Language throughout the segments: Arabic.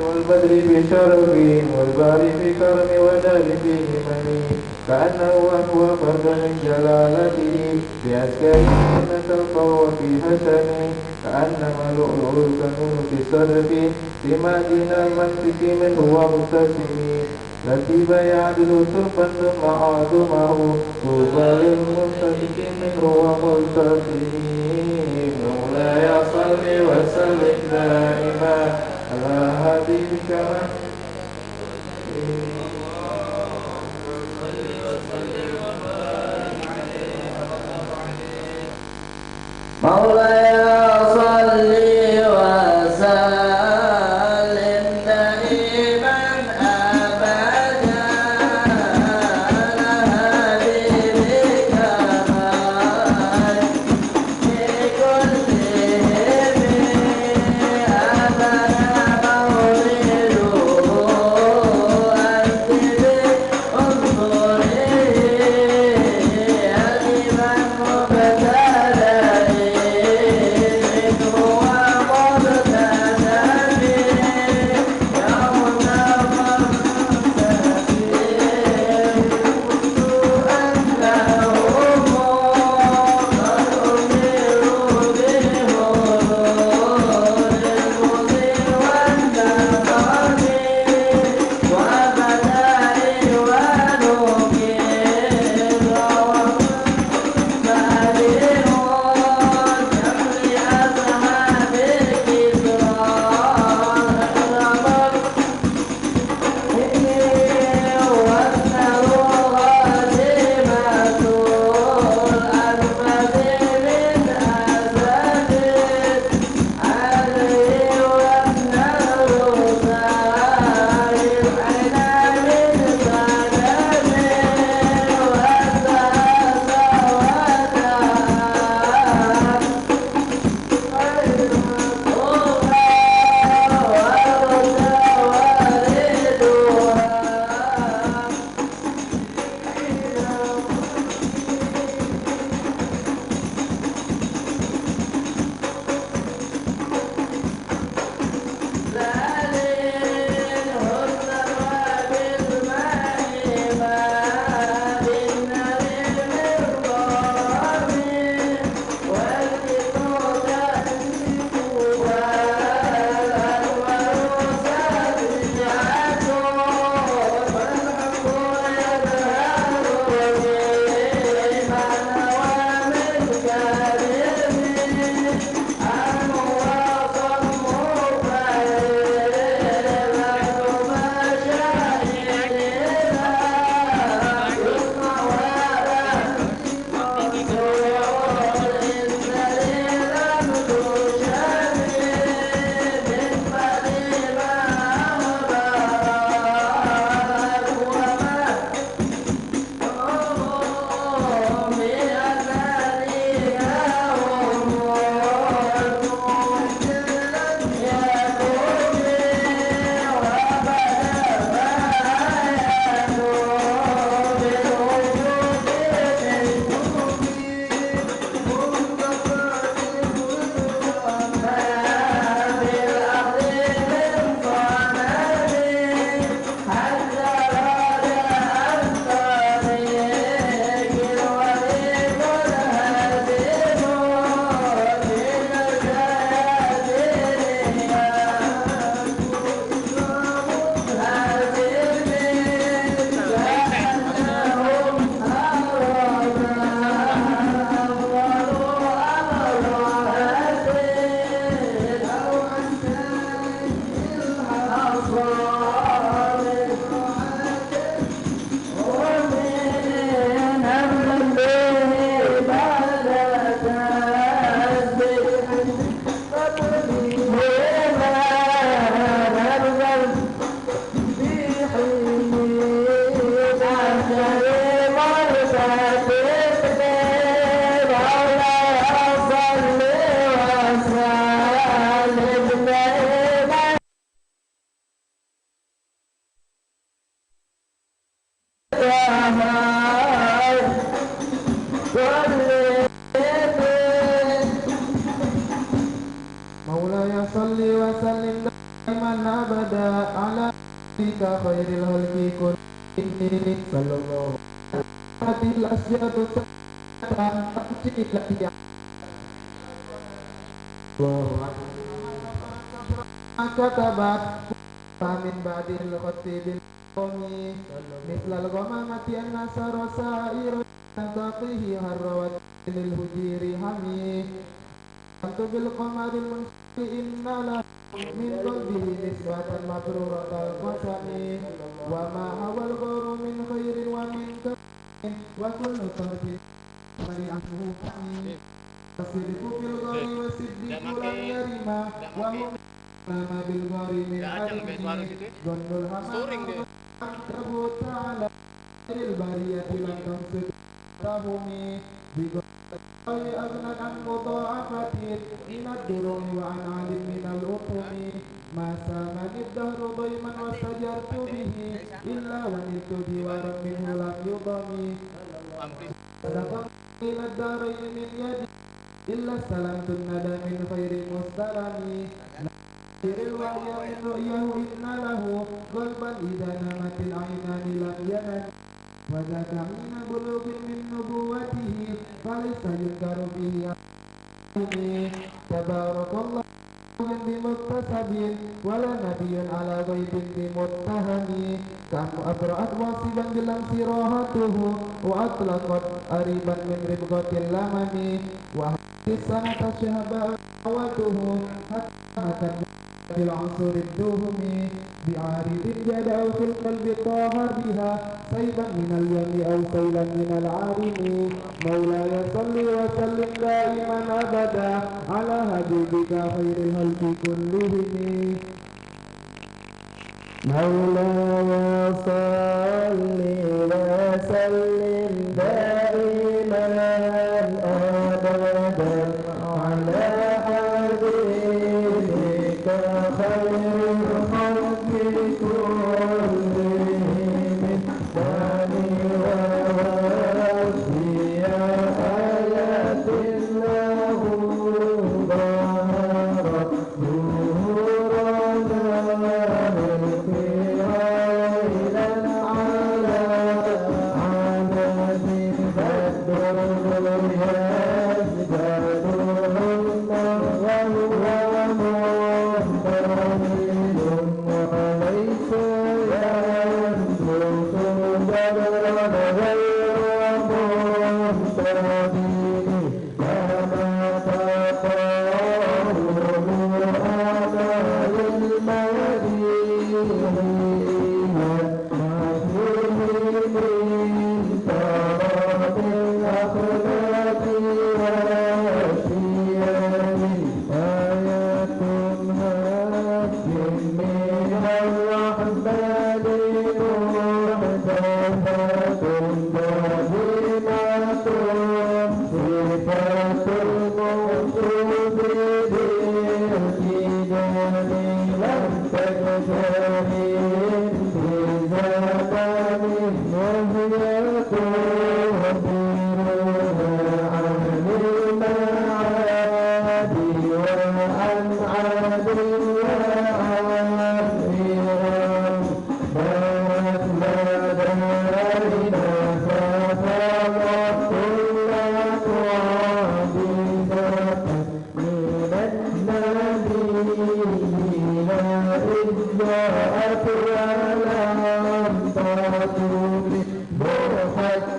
والبدر بشرف والبار في كرم ودار في همم كأنه وهو فرد من جلالته بأسكاره تلقى وفي حسن كأنما لؤلؤ الكنون في الصدف في مدينة المنطق من هو مستسم لطيف يعدل تربا ثم عظمه طوبى للمستسق من هو مستسم مولاي صل وسلم دائما على حبيبك مولاي صل وسلم دائما أبدا على حبيبك في كل وسلم دائما أبدا على نبيك خير الخلق كلهم صلى الله عليه وسلم. الأشياء تأتي إلى كتبت من بعد الخطيب القومي مثل الغمامة النصر سائر تقيه هروت للهجير حمي أنت بالقمر المنفق إن له من قلبه نسبة مبرورة القسم وما هوى الغور من خير ومن كرم وكل طرف عنه فمي الصدق في الغار والصديق لم يرما وهم nama bil ghari min hadini gondol hamam tabu ta'ala lil bariyati lam tamsud tahumi bighari agnan an mudha'afatin minad durumi wa an alim minal utumi masa manid dahru dayman wa sajartu bihi illa wa nitu diwaran minhu lam yudami sadaqam ila darain min yadi illa salamtun nada min khairi mustalami الوحي من رؤيه إن له قلبا إذا نمت العينان لم ينم وذاك حين بلوغ من نبوته فليس ينكر به تبارك الله بمكتسب ولا نبي على غيب بمتهم كم أبرأت واصبا بالأمس راحته وأطلقت قريبا من ربقة اللمم وهذه السنة شهباء حتى في العنصر الدهمي بعارض جدع في القلب طاهر بها سيبا من اليم أو سيلا من العارم مولاي صل وسلم دائما أبدا على حبيبك خير الخلق كلهم مولاي صل وسلم دائما أبدا على حبيبك خير الخلق كلهم داني ووفي آيات له ظهرت ظهورنا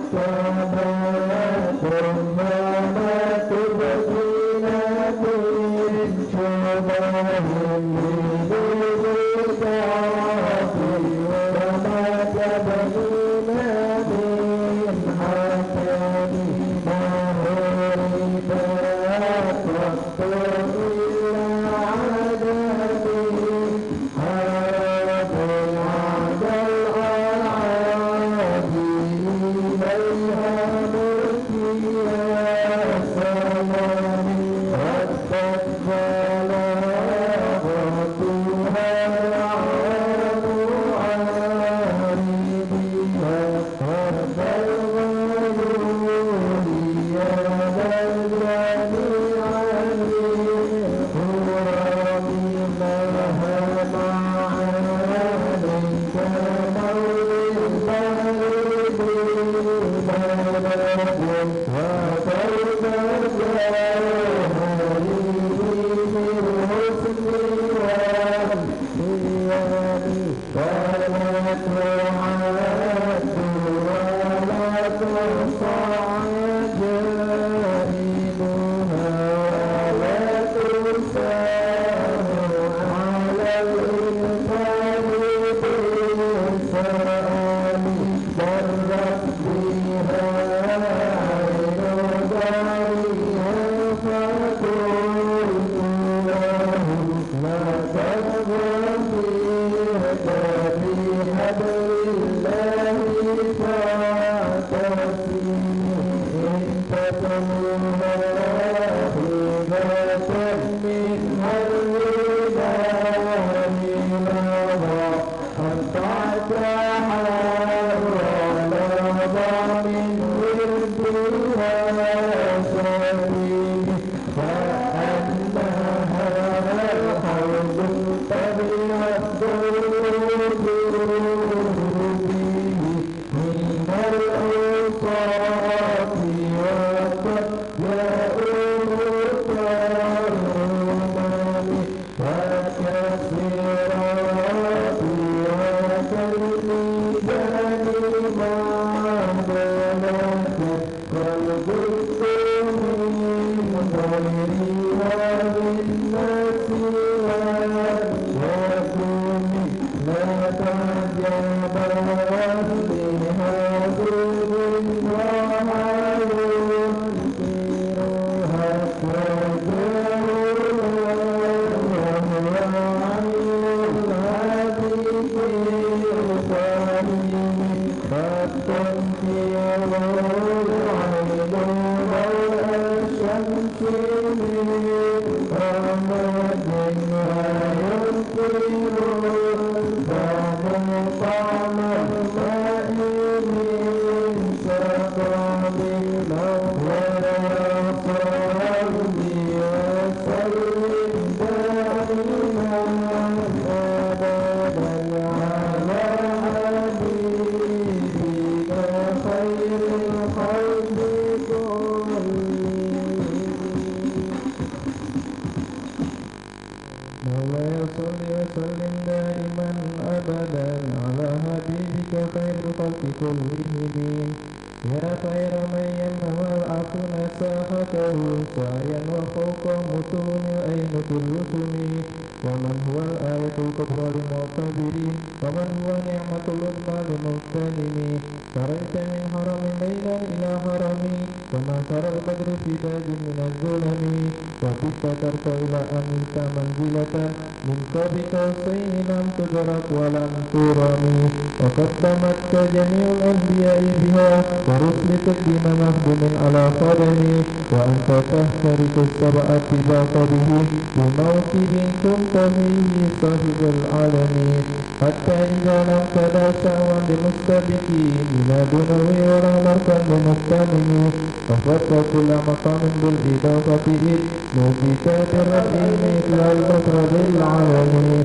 وقدمتك جميع الأنبياء بها ورسل تقديم مخدوم على قدمي وأنت تحترق السبع طباق به بموكب كنت فيه صاحب العالمين حتى إذا لم تدع شعوا لمستبكين بلا دنو ولا مركا لمستمن ففت كل مقام بالإضافة إذ نوتيك برب مثل المفرد العالمين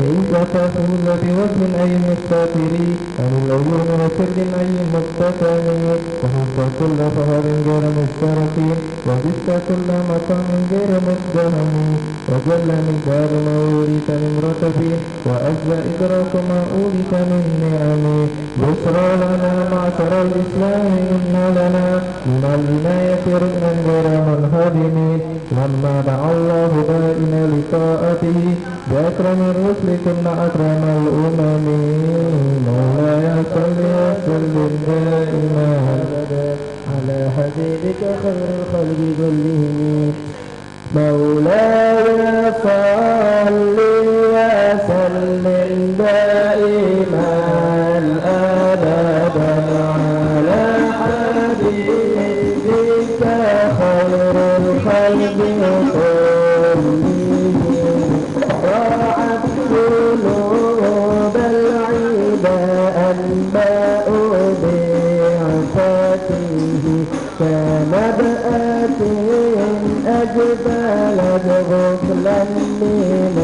إذا تفوز بوجه أي مستتر عن العيون وسر أي مقتتم فهزت كل فهر غير مشترك وزدت كل مقام غير مزدهم وجل مقدار ما أوليت من رتب وأجل إدراك ما أوليت من نعم بشرى لنا معشر الإسلام إن لنا من العناية ركنا غير منهدم لما دعا الله دائنا لطاعته بأكرم الرسل كنا أكرم الأمم مولاي صل وسلم دائما على حبيبك خير الخلق كلهم مولاي صل وسلم دائما أبدا على حبيبك خير الخلق كلهم ضاعت قلوب العباد أنباء بعفاته كنبأة أجبلت غفلا من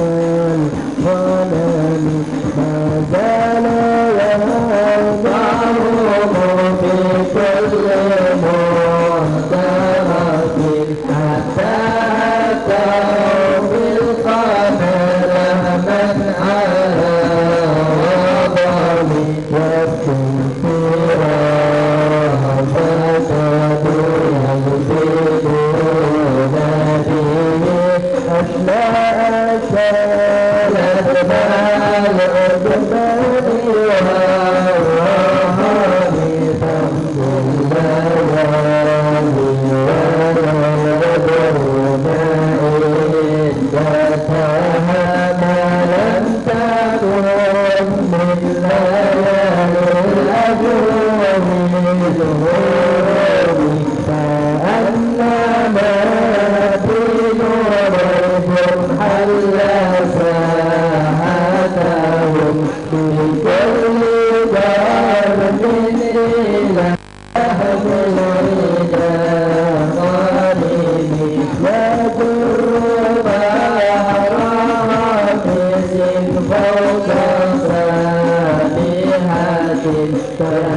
Terima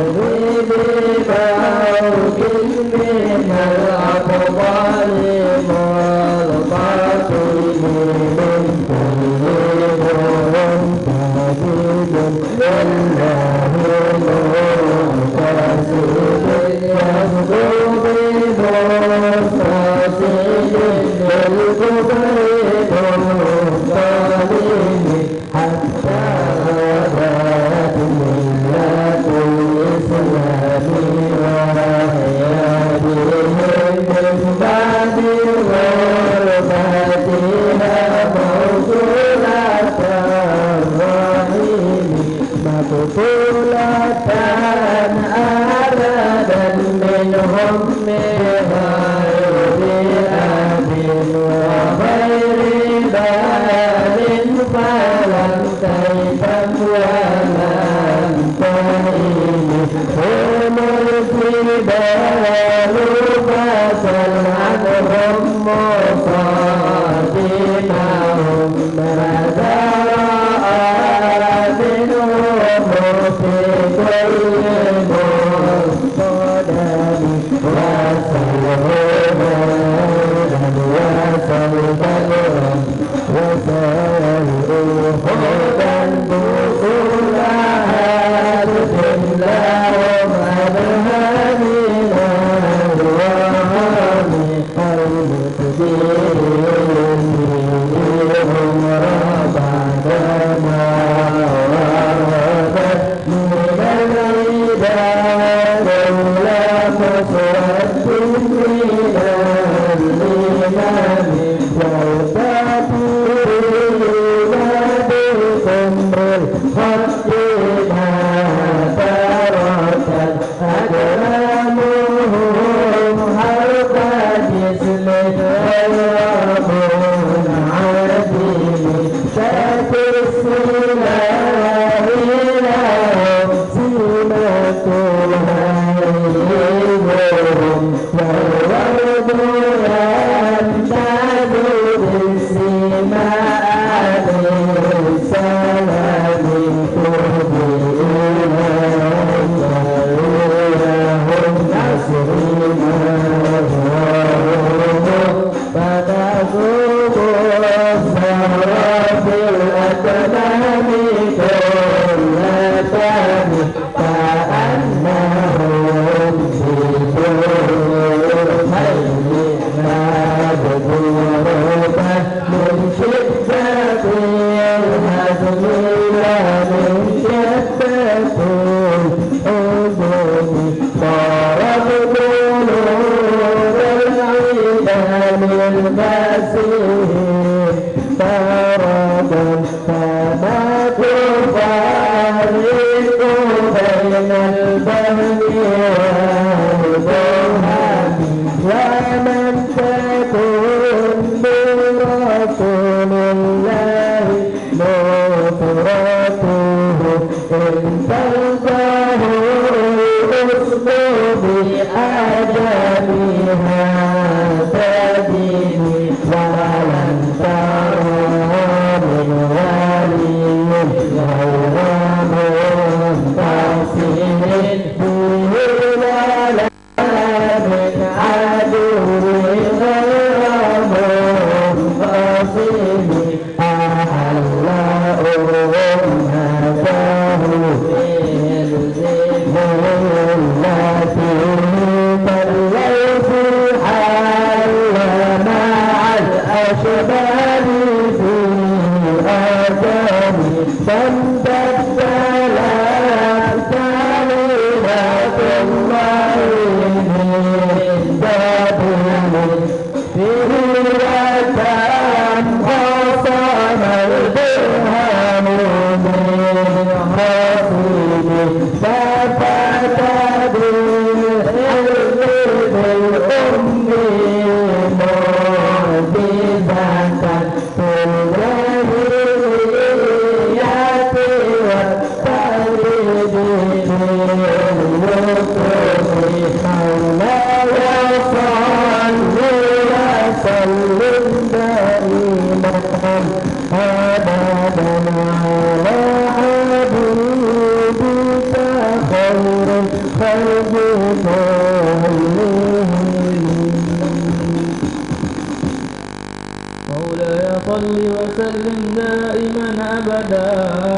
دائما أبدا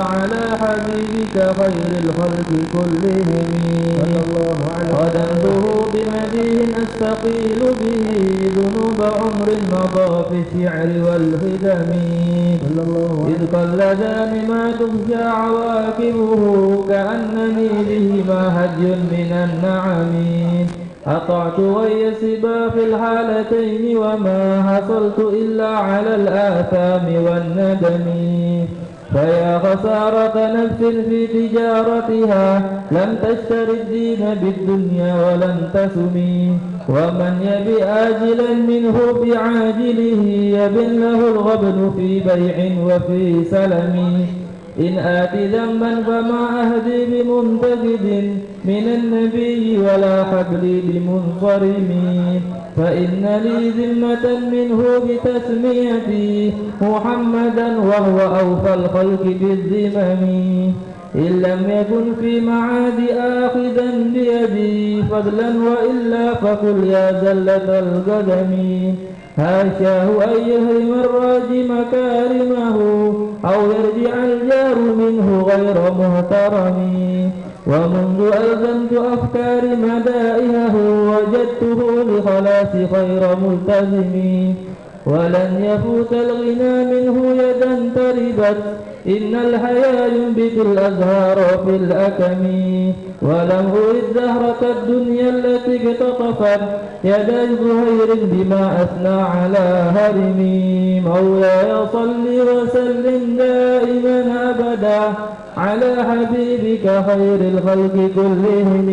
على حبيبك خير الخلق كلهم خدمته بمديه أستقيل به ذنوب عمر مضى في الشعر والخدم إذ قلدان ما تخشى عواقبه كأنني بهما هج من النعم أطعت غي سبا في الحالتين وما حصلت إلا على الآثام والندم فيا خسارة نفس في تجارتها لم تشتر الدين بالدنيا ولم تسمي ومن يبي آجلا منه بعاجله يبن له الغبن في بيع وفي سلم إن آت ذنبا فما أهدي بمنتجد من النبي ولا حبلي بمنصرم فإن لي ذمة منه بتسميتي محمدا وهو أوفى الخلق بالذمم إن لم يكن في معاد آخذا بيدي فضلا وإلا فقل يا زلة القدم هاشاه أن يهرم الراجي مكارمه أو يرجع الجار منه غير محترم ومنذ ألزمت أفكار مدائحه وجدته لخلاص خير ملتزم ولن يفوت الغنى منه يدا تربت إن الحياة ينبت الأزهار في الأكم ولم أرد زهرة الدنيا التي اقتطفت يدا زهير بما أثنى على هرمي مولاي صل وسلم دائما أبدا على حبيبك خير الخلق كلهم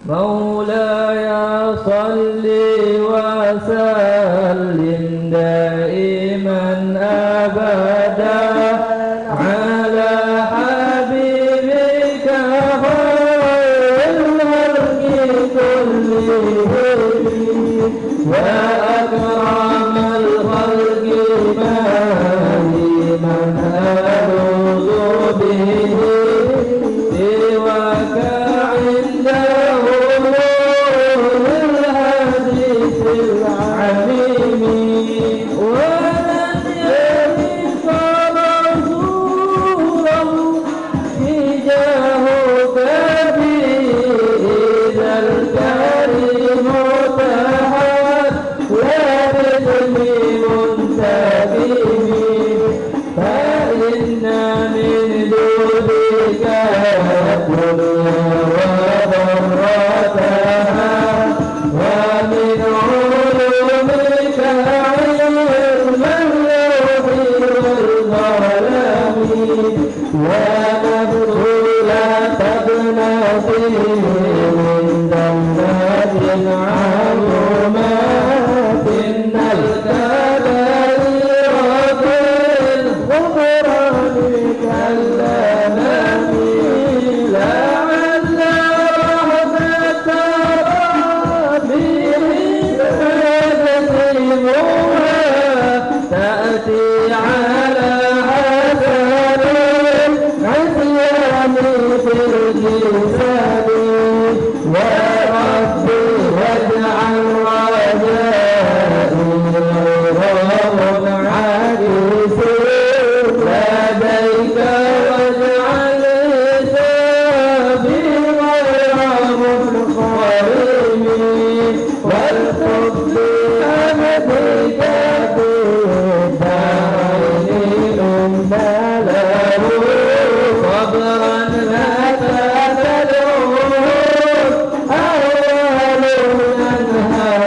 مولاي صل وسلم دائما أبدا على حبيبك خير الخلق كلهم وأكرم الخلق من ألوذ به سواك عنده الحديث العميم ولن يمس رسولا حجاهك إذا الكريم تحت وباسم منتبه فإن من دونك الدنيا وضرتها ومن علومك علم اللوح والقلم ونبذ لا تبنسي من جنات عظمات إن الكبائر بالغفران كالأمام لعل رحمة ربي تهزمها تأتي على حسن عصيان في الجسد وربي واجعل رجائي غير منعكس لديك واجعل حسابي غير منقرم والحب أمدك في الدارين أمثاله صبرا لا تتلوه أول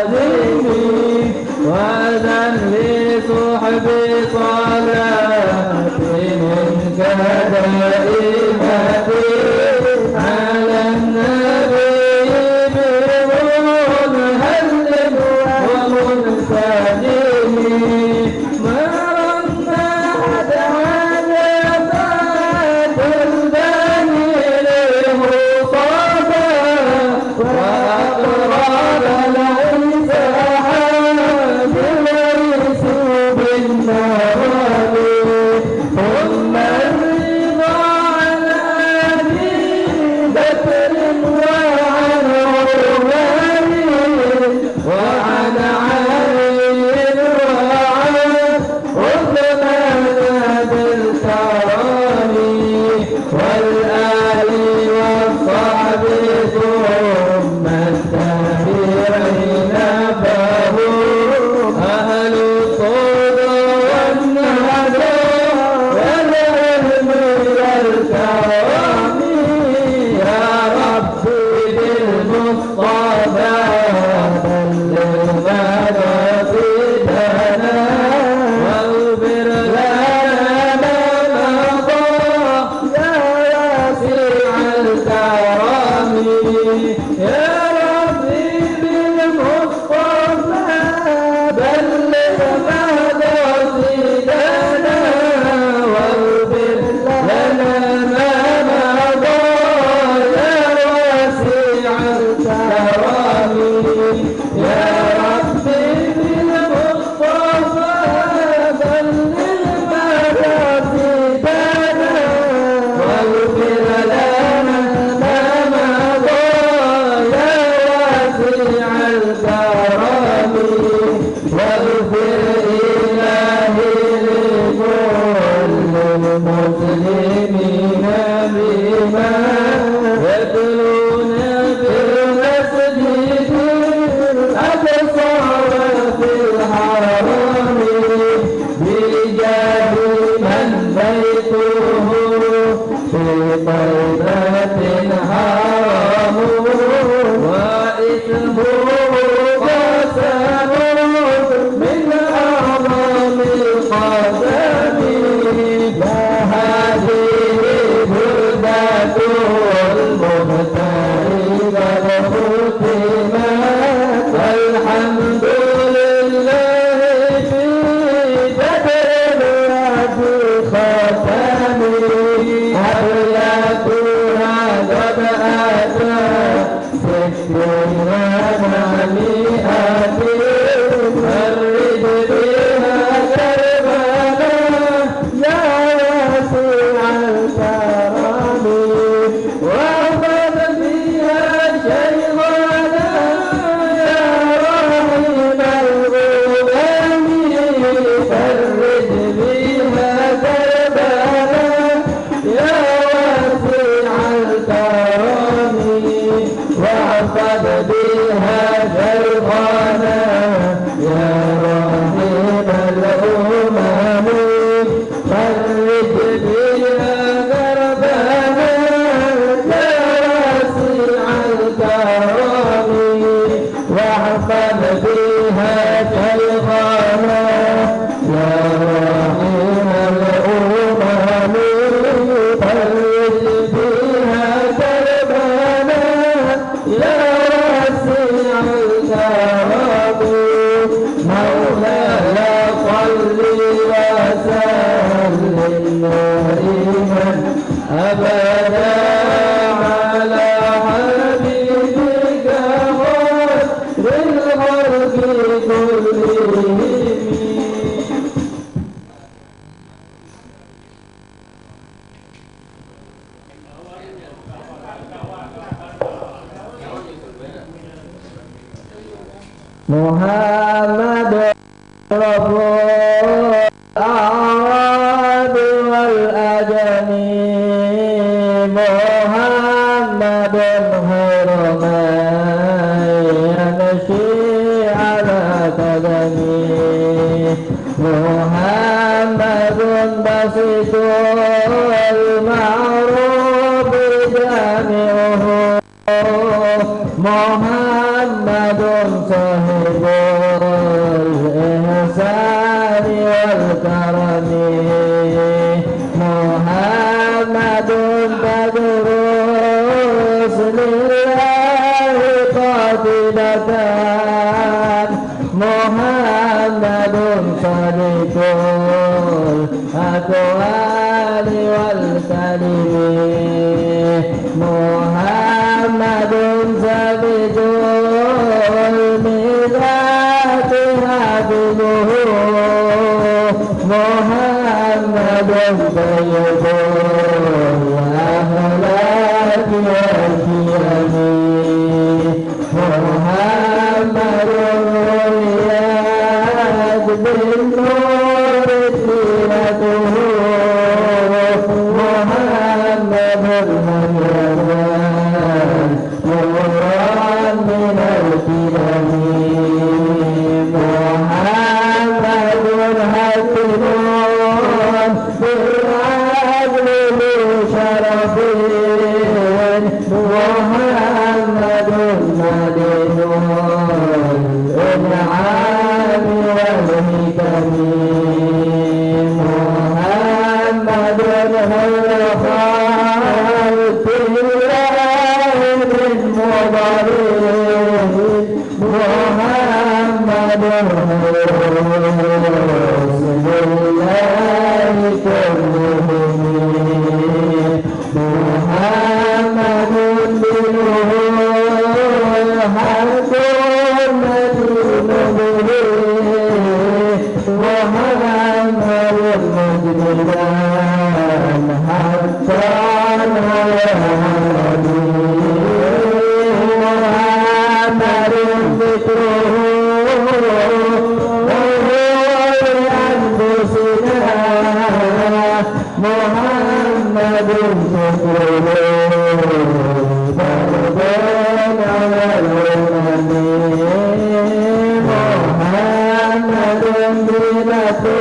ينهزم وأذن لصحب صلاة منك دائمة على النبي بمنهل ومنسجم ما رمت عجبات البني له صبا وأقرب ليس حاب الورث بالنوال ثم الرضا عن أبي بكر وعن عمر وعن علي وعن من بيته في طيبة حرام وإثمه قسم من أعظم القسم فهذه بردة المختار قد ختمت والحمد لله في بدر وفي ختم أبياتنا قد أتى ذكرنا مئات فرج بها كربنا يا واسع الكرم وخذ فيها شيخنا يا رحيم الغلام فرج بها كربنا يا واسع الكرم واحفظ بها شيخنا يا رحيم الأمم فرج بها كربنا يا واسع الكرم واحفظ بها شيخنا يا رحيم الأمم فرج بها كربنا يا واسع الكرم مولاي صل وسلم دائما أبدا على حبيبك خير الخلق كلهم. محمد رسول الأعراب والأجم محمد خير من يمشي على قدمه محمد بسيط المعروف جامعه محمد صاحب الإحسان والكرم محمد تدرس لله قاتلة محمد صديق الأقوال والكلم محمد ثابت الميزات حافظه محمد طيب الأخلاق والقيم محمد رياض بالنور سيرته محمد المنيران نورا من الكرم محمد حكيم بالعدل بشرف محمد مدين الإنعام والحكم محمد خير خلق الله من مضره محمد خير رسل الله كلهم محمد دينه الحق المدين به محمد مجدان حتى نهدي محمد ذكره وهو لأنفسنا محمد ذكره فرضان على الأمم محمد دينته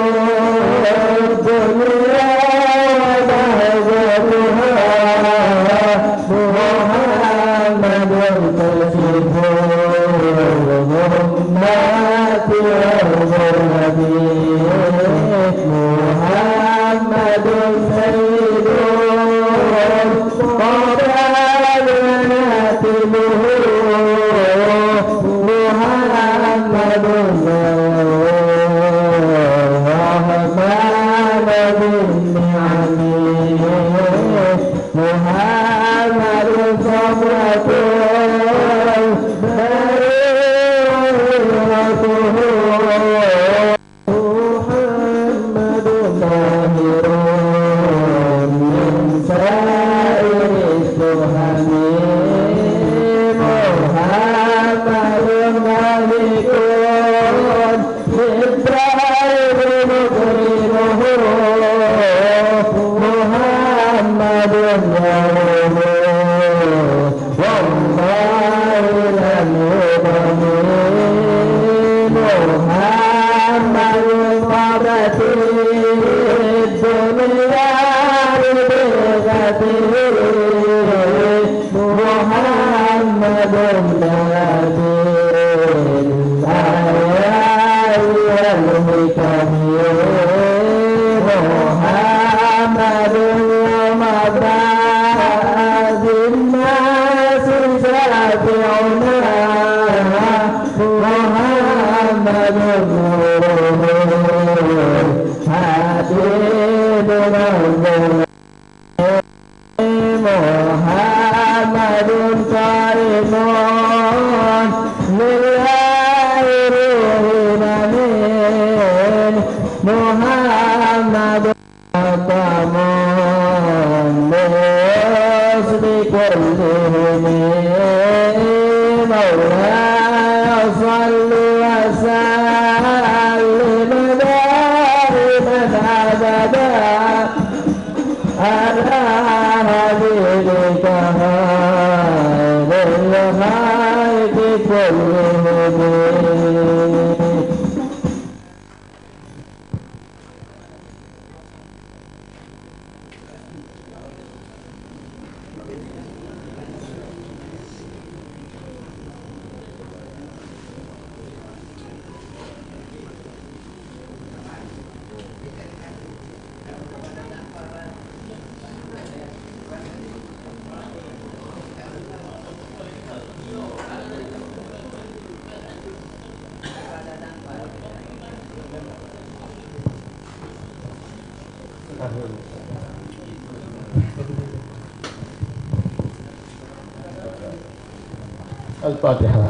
الفاتحة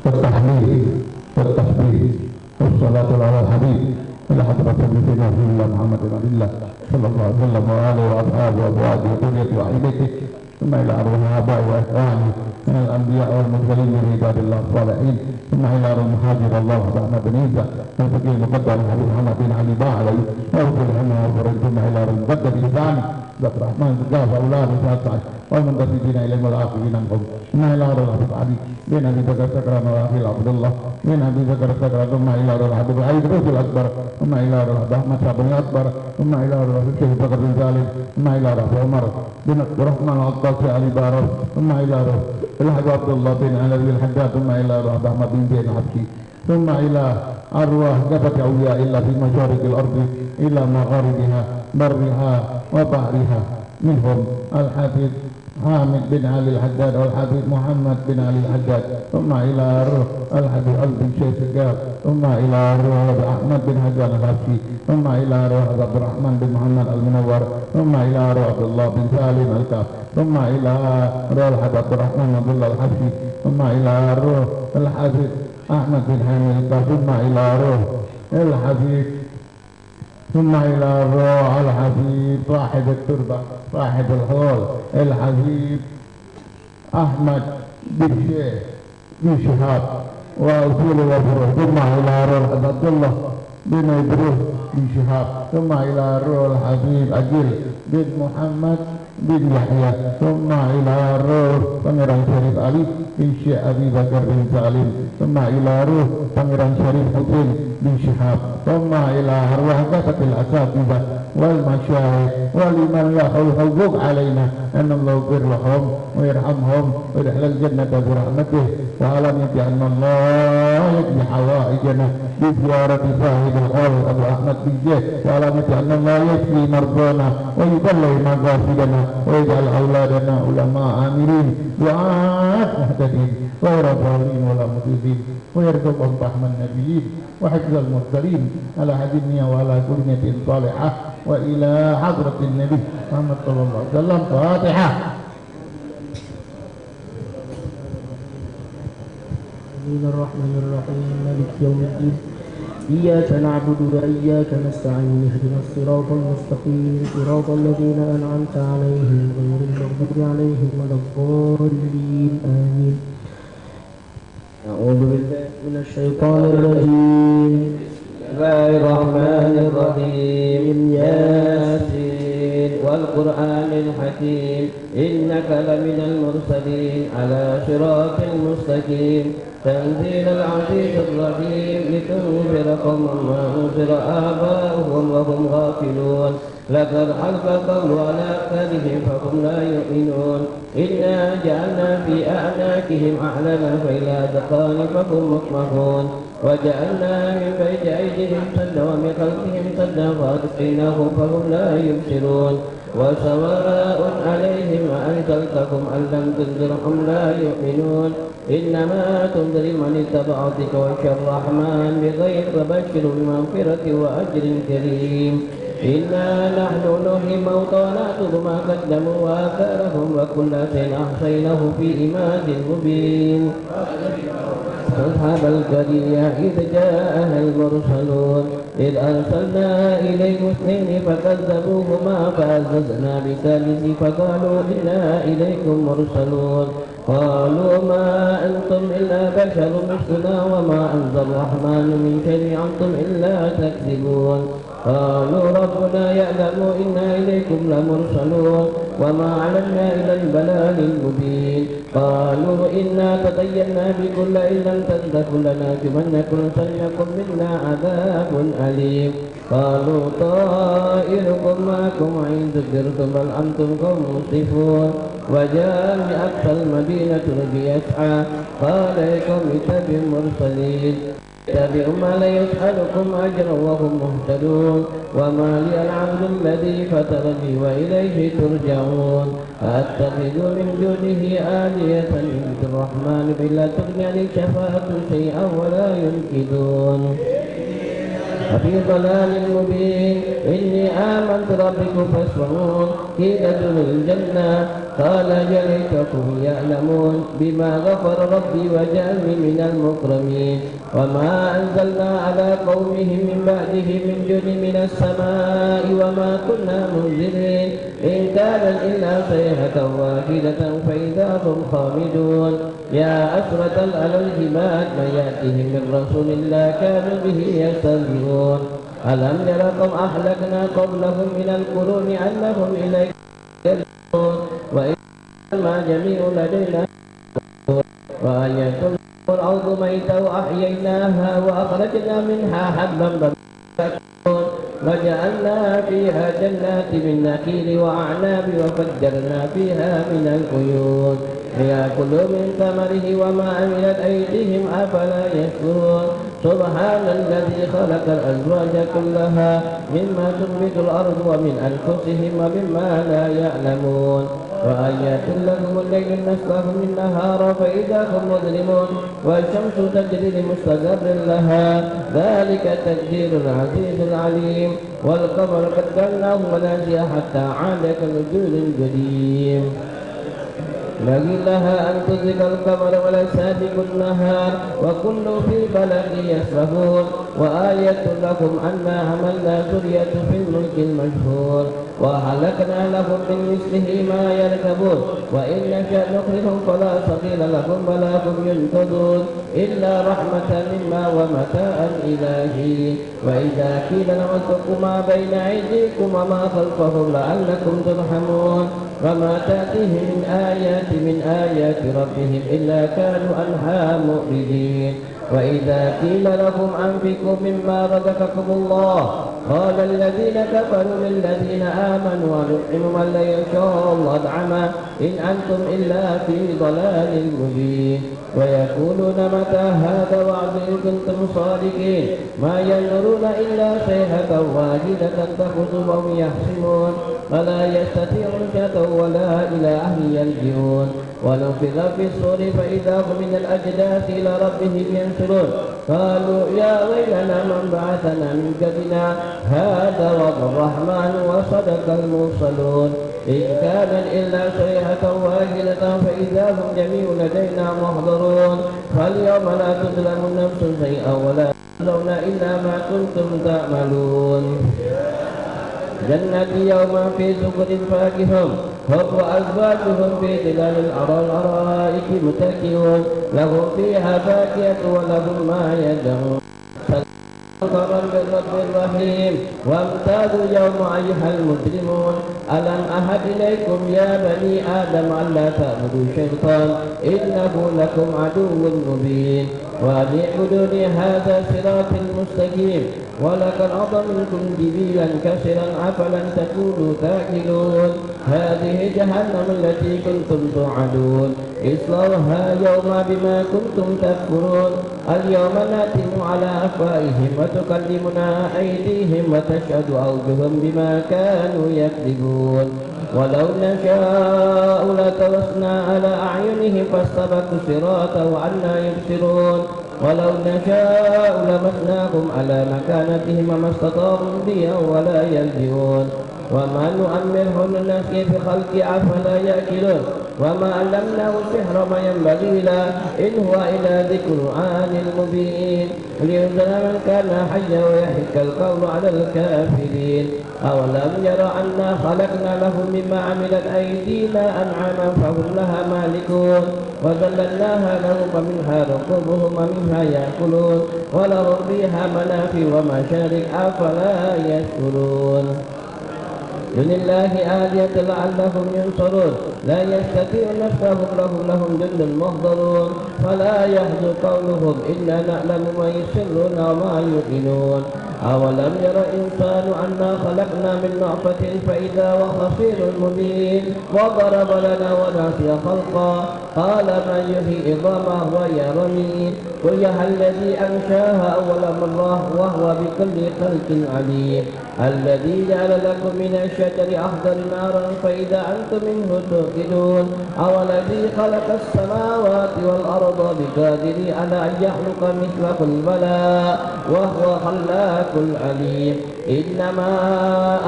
والتحميد والتسبيح والصلاة على الحبيب إلى حضرة سيدنا محمد رسول الله صلى الله عليه وسلم وآله وأصحابه وأزواجه وذريته وأحبته ثم إلى أرواح آبائه وإخوانه من الأنبياء والمرسلين من عباد الله الصالحين ثم إلى أرواح مهاجر الله وأحمد بن عيسى والفقيه المقدم الحبيب محمد بن علي باعلي وأرسل عنه وفرج ثم إلى أرواح المقدم الثاني عبد الرحمن الجاف أولاد سعد والمنتسبين إليهم والعاقبين عنهم ثم إلى أرواح الحبيب علي بن أبي بكر سكران وأخي عبد الله بن أبي بكر سكران ثم إلى أرواح الحبيب عيد رسول الأكبر ثم إلى أرواح أحمد بن الأكبر ثم إلى أرواح الشيخ بكر بن سالم ثم إلى أرواح عمر بن عبد الرحمن العطاس علي بارس ثم إلى أرواح الحاج عبد الله بن علي بن الحجاج ثم إلى أرواح أحمد بن زيد الحبشي ثم إلى أرواح جبة أولياء الله في مشارق الأرض إلى مغاربها برها وبحرها منهم الحافظ حامد بن علي الحداد والحافظ محمد بن علي الحداد ثم إلى روح الحافظ علي بن شيخ الجاب ثم إلى روح أحمد بن حجان الحبشي ثم إلى روح عبد الرحمن بن محمد المنور ثم إلى روح عبد الله بن سالم الكاف ثم إلى روح الحافظ عبد الرحمن عبد الله الحبشي ثم إلى روح الحافظ أحمد بن حامد الكاف ثم إلى روح الحفيد ثم إلى روح الحفيد صاحب التربة صاحب الحول الحبيب أحمد بن شيخ بن شهاب وأصول وفروع ثم إلى روح عبد الله بن إدريس بن شهاب ثم إلى روح الحبيب أجل بن محمد بن يحيى ثم إلى روح Pangeran Syarif Ali bin Syekh Abi Bakar bin Salim ثم إلى روح Pangeran Syarif Mudin bin Syihab thumma ila arwah kafatil asatibah wal masyayikh wa liman lahul huquq alaina an Allah yaghfir lahum wa yarhamhum wa yadkhilal jannata bi rahmatih wa alam yati anna Allah yaqdi hawaijana bi ziyarati sahibul qawl Abu Ahmad bin Zaid wa alam yati anna Allah yashfi mardana wa yuballigh maghfirana wa yaj'al auladana ulama amirin du'at muhtadin wa rabbana wa la mudibin wa yarzuqhum rahman nabiyyin wa hifdzal mursalin ala hadiniya wa ala kulli niyatin salihah wa ila hadratin nabi Muhammad sallallahu alaihi wasallam. Fatihah. Bismillahirrahmanirrahim. Maliki yaumiddin. Iyyaka na'budu wa iyyaka nasta'in. Ihdinas siratal mustaqim. Siratal ladzina an'amta 'alaihim ghairil maghdubi 'alaihim waladdallin. Amin. A'udzu billahi minasy syaithanir rajim. Bismillahirrahmanirrahim. Yasin wal Qur'anil hakim. Innaka laminal mursalin ala siratil mustaqim. تنزيل العزيز الرحيم لتنذر قوما ما أنذر آباؤهم وهم غافلون لقد حق القول على أكثرهم فهم لا يؤمنون إنا جعلنا في أعناقهم أعلاما فإلى أذقان فهم مقمحون وجعلنا من بين أيديهم سدا ومن خلفهم سدا فأغشيناهم فهم لا يبصرون وسواء عليهم أأنذرتهم أم لم تنذرهم لا يؤمنون إنما تنذر من اتبع ذكر وجه الرحمن بغير فبشر بمغفرة وأجر كريم إنا نحن نحيي الموتى ونكتب ما قدموا وآثارهم وكل شيء أحصيناه في إمام مبين أصحاب القرية إذ جاءها المرسلون إذ أرسلنا إليهم اثنين فكذبوهما فعززنا بثالث فقالوا إنا إليكم مرسلون قالوا ما أنتم إلا بشر مثلنا وما أنزل الرحمن من شيء أنتم إلا تكذبون قالوا ربنا يعلم إنا إليكم لمرسلون وما علمنا إلا البلاغ المبين قالوا إنا تطيرنا بكم لئن لم تنتهوا لنرجمنكم وليمسنكم منا عذاب أليم قالوا طائركم معكم وإن ذكرتم بل أنتم قوم مسرفون وجاء من أقصى المدينة رجل يسعى قال لكم اتبعوا المرسلين اتبعوا ما لا يسألكم أجرا وهم مهتدون وما لي العبد الذي فترني وإليه ترجعون أتخذ من دونه آلية من الرحمن بلا تغني عن الشفاعة شيئا ولا ينقذون وفي ضلال مبين إني آمنت ربكم فاسمعون قيل ادخلوا الجنة قال يا ليتكم يعلمون بما غفر ربي وجعلني من المكرمين وما أنزلنا على قومهم من بعده من جند من السماء وما كنا منزلين إن كانت إلا صيحة واحدة فإذا هم خامدون يا أسرة على العباد من يأتيهم من رسول الله كانوا به يستهزئون ألم يركم أهلكنا قبلهم من القرون أنهم إليك يرجعون وإنما جميع لدينا وآية الأرض ميتا وأحييناها وأخرجنا منها حبا وجعلنا فيها جنات من نخيل وأعناب وفجرنا فيها من العيون ليأكلوا من ثمره وما عملت أيديهم أفلا يشكرون سبحان الذي خلق الأزواج كلها مما تنبت الأرض ومن أنفسهم ومما لا يعلمون وآيات لهم الليل نسلخ من النهار فإذا هم مظلمون والشمس تجري لمستقر لها ذلك تقدير العزيز العليم والقمر قدرناه منازل حتى عاد كالرجل القديم لكن لها أن تدرك القمر ولا سابق النهار وكل في فلك يسبحون وآية لكم أنا حملنا ذرية في الملك المشهور وهلكنا لهم من مثله ما يركبون وإن نشأ نخرجهم فلا صغير لهم ولا هم ينقذون إلا رحمة منا ومتاع إلهي وإذا قيل لهم اتقوا ما بين أيديكم وما خلفهم لعلكم ترحمون وما تأتيهم من آيات البينات من آيات ربهم إلا كانوا عنها معرضين وإذا قيل لهم أنفقوا مما رزقكم الله قال الذين كفروا للذين آمنوا ونطعم من لا يشاء الله أطعمه إن أنتم إلا في ضلال مبين ويقولون متى هذا وعد إن كنتم صادقين ما ينظرون إلا صيحة واحدة تأخذهم وهم يحسبون ولا يستطيعون شهادة ولا إلى أهل يرجعون ونفخ في الصور فإذا هم من الأجداث إلى ربهم ينسلون قالوا يا ويلنا من بعثنا من قبلنا هذا وعد الرحمن وصدق المرسلون إن كان إلا صيحة واحدة فإذا هم جميع لدينا محضرون فاليوم لا تظلم نفس شيئا ولا تجزون إلا ما كنتم تعملون جنة يوم في سكر فاكههم هم وأزواجهم في ظلال الأرائك متكئون لهم فيها فاكهة ولهم ما يدعون سلام من رب الرحيم وامتازوا يوم أيها المجرمون ألم أحد إليكم يا بني آدم ألا تعبدوا الشيطان إنه لكم عدو مبين وأن اعبدوني هذا صراط مستقيم ولقد أضل منكم جبيلا كثيرا أفلم تكونوا تأكلون هذه جهنم التي كنتم توعدون اصلوها يوم بما كنتم تكفرون اليوم نختم على أفواههم وتكلمنا أيديهم وتشهد أرجلهم بما كانوا يكذبون ولو نشاء لطمسنا على أعينهم فاستبقوا الصراط وأنى يبصرون ولو نشاء لمسناهم على مكانتهم وما استطاعوا بها ولا يلجئون وما نؤمره ننسي في خلق أفلا يأكلون وما علمناه السحر ما ينبغي له إن هو إلا ذكر المبين لينذر من كان حيا ويحق القول على الكافرين أولم يرى أنا خلقنا لهم مما عملت أيدينا أنعاما فهم لها مالكون وذللناها لهم فمنها ركوبهم ومنها يأكلون ولهم فيها منافع ومشارب أفلا يشكرون لله آلية لعلهم ينصرون لا يستطيع نفسهم لهم جند محضرون فلا يحزن قولهم إنا نعلم ما يسرون وما يعلنون أولم ير إنسان أنا خلقنا من نطفة فإذا هو خصير مبين وضرب لنا ونسي خلقا قال من يحيي العظام وهي رميم قل يا الذي أنشاها أول مرة وهو بكل خلق عليم الذي جعل لكم من الشجر أخضر نارا فإذا أنتم منه توقدون الذي خلق السماوات والأرض بقادر على أن يخلق مثلكم بلى وهو خلاق العليم إنما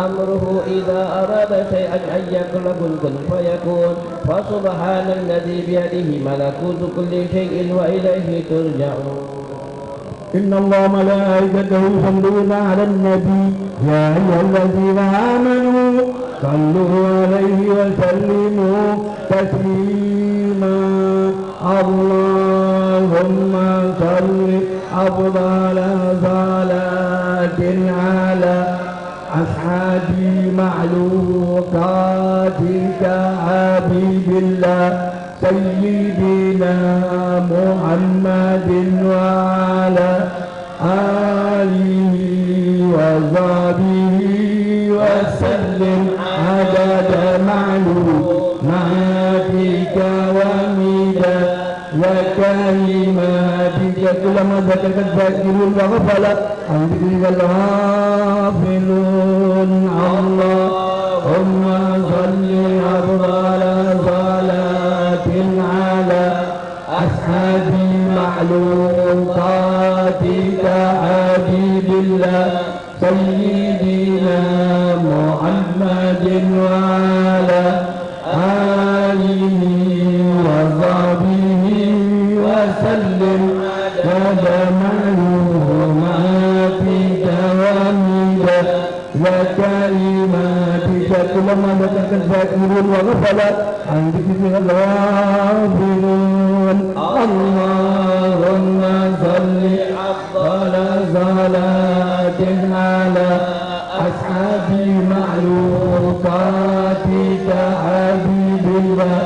أمره إذا أراد شيئا أن يقول له كن فيكون فسبحان الذي بيده ملكوت كل شيء وإليه ترجعون إن الله ملائكته يصلون على النبي يا أيها الذين آمنوا صلوا عليه وسلموا تسليما اللهم صل أفضل صلاة على أسعد معلوقاتك حبيب الله سيدنا محمد وعلى آله وصحبه وسلم عدد معلوماتك ومداد وكلماتك كلما ذكرك الذاكرون وغفل عن ذكرك الغافلون اللهم صل أفضل صلاة على أسعد معلوماتك حبيب الله سيدنا محمد وعلى آله وصحبه وسلم على معلوماتك ومداد وكلماتك كلما ذكرك الذاكرون وغفل عن ذكرك الغافلون اللهم صل أفضل صلاة على أسعد معلوماتك حبيب الله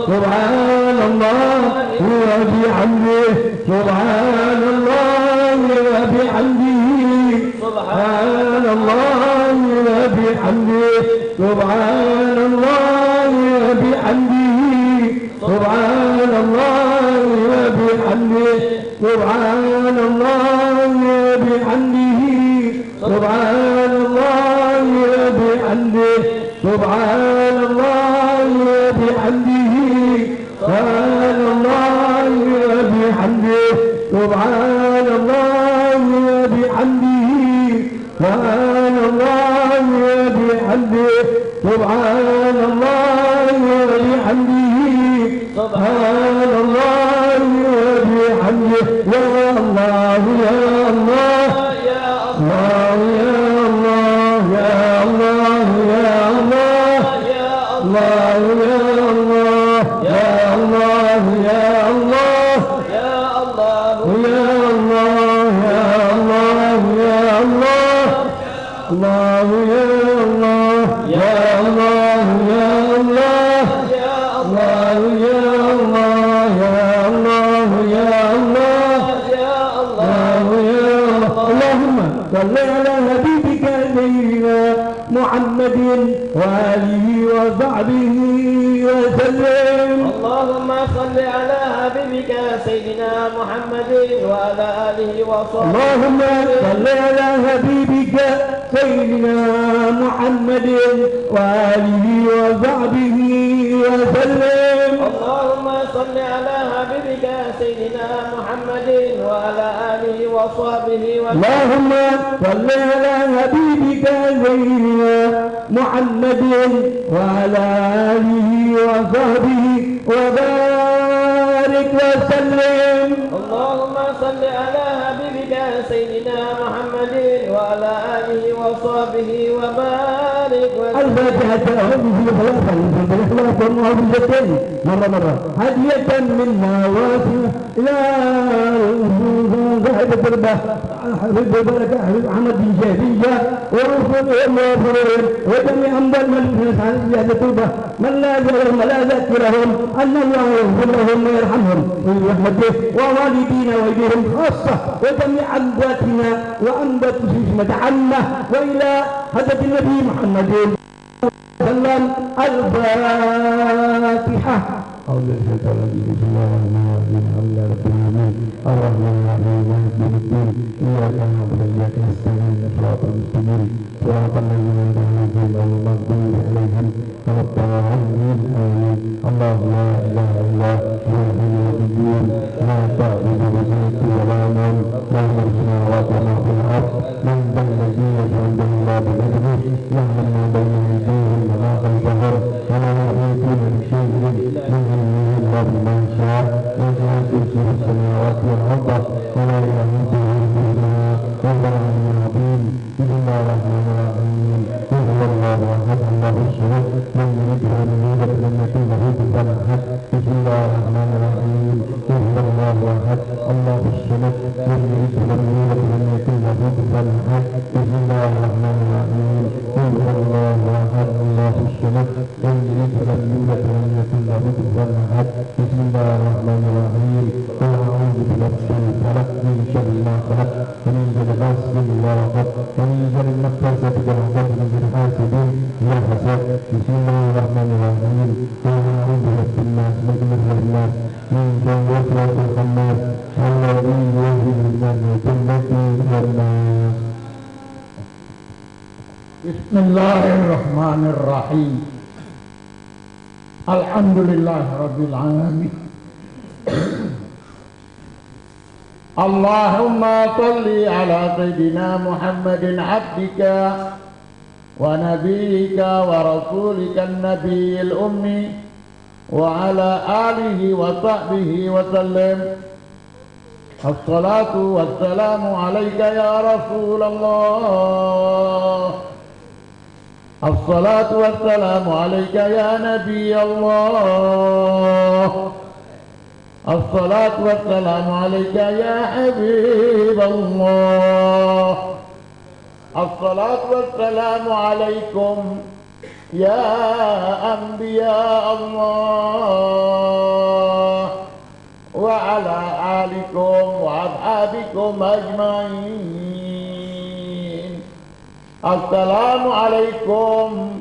سبحان الله وبحمده سبحان الله وبحمده سبحان الله وبحمده سبحان الله وبحمده سبحان الله وبحمده سبحان الله وبحمده سبحان الله وبحمده سبحان الله وبحمده سبحان الله وبحمده سبحان الله وبحمده سبحان الله وبحمده سبحان الله وبحمده سبحان الله وبحمده يا الله يا الله يا الله يا الله يا الله يا الله يا الله يا الله يا الله يا الله يا الله يا الله يا الله يا الله الله يا الله يا الله يا الله يا الله يا الله يا الله يا الله يا الله يا الله اللهم صل على حبيبك سيدنا محمد وآله وصحبه وسلم اللهم صل على حبيبك سيدنا محمد وعلى آله وصحبه اللهم صل على حبيبك سيدنا محمد وآله وصحبه وسلم اللهم صل على حبيبك سيدنا محمد وعلى آله وصحبه وسلم اللهم صل على حبيبك سيدنا محمد وعلى آله وصحبه وبارك وسلم اللهم صل على حبيبك سيدنا محمد وعلى آله وصحبه وبارك وسلم الفاتحة هذه ثلاثة بالإخلاص والمعوذتين مرة هدية منا واسعة إلى ذهب التربة حبيب البركة حبيب محمد بن شهبية ورسل المغفرين وجميع أنبال من نسعى زيادة التربة من لا يذكرهم ولا ذكرهم أن الله يغفر لهم ويرحمهم ويرحمته ووالدينا وإليهم خاصة وجميع أنباتنا وأنبات سيسمة عامة وإلى حضرة النبي محمد وسلم الفاتحة أعوذ بالله بسم الله الرحمن الرحيم الحمد لله رب العالمين الرحمن الرحيم مالك يوم الدين إياك نعبد وإياك نستعين صراط المستقيم صراط الذين أنعمت عليهم غير المغضوب عليهم ولا الضالين آمين الله لا إله إلا هو الحي القيوم لا تأخذه سنة ولا نوم له ما في السماوات وما في الأرض من ذا الذي يشفع عنده إلا بإذنه يعلم ما بين أيديهم وما خلفهم ولا يحيطون بشيء من علمه إلا بما شاء وسع كرسيه السماوات والأرض ولا يئوده حفظهما وهو العلي العظيم بسم الله الرحمن الرحيم قل هو الله أحد الله الصمد لم يلد ولم يولد ولم يكن له كفوا أحد بسم الله الرحمن الرحيم قل هو الله أحد الله الصمد لم يلد ولم يولد ولم يكن له كفوا أحد بسم الله الرحمن الرحيم قل هو الله أحد الله الصمد لم يلد ولم يولد ولم يكن له كفوا أحد بسم الله الرحمن الرحيم قل أعوذ برب الفلق من شر ما خلق ومن شر غاسق إذا وقب ومن شر النفاثات في العقد ومن شر حاسد إذا حسد بسم الله الرحمن الرحيم قل أعوذ برب الناس ملك الناس من شر وسواس الخناس الذي يوسوس في الجنة والناس. بسم الله الرحمن الرحيم الحمد لله رب العالمين اللهم صل على سيدنا محمد عبدك ونبيك ورسولك النبي الأمي وعلى آله وصحبه وسلم. الصلاة والسلام عليك يا رسول الله، الصلاة والسلام عليك يا نبي الله، الصلاة والسلام عليك يا حبيب الله، الصلاة والسلام عليكم يا أنبياء الله وعلى آلكم وأصحابكم أجمعين. السلام عليكم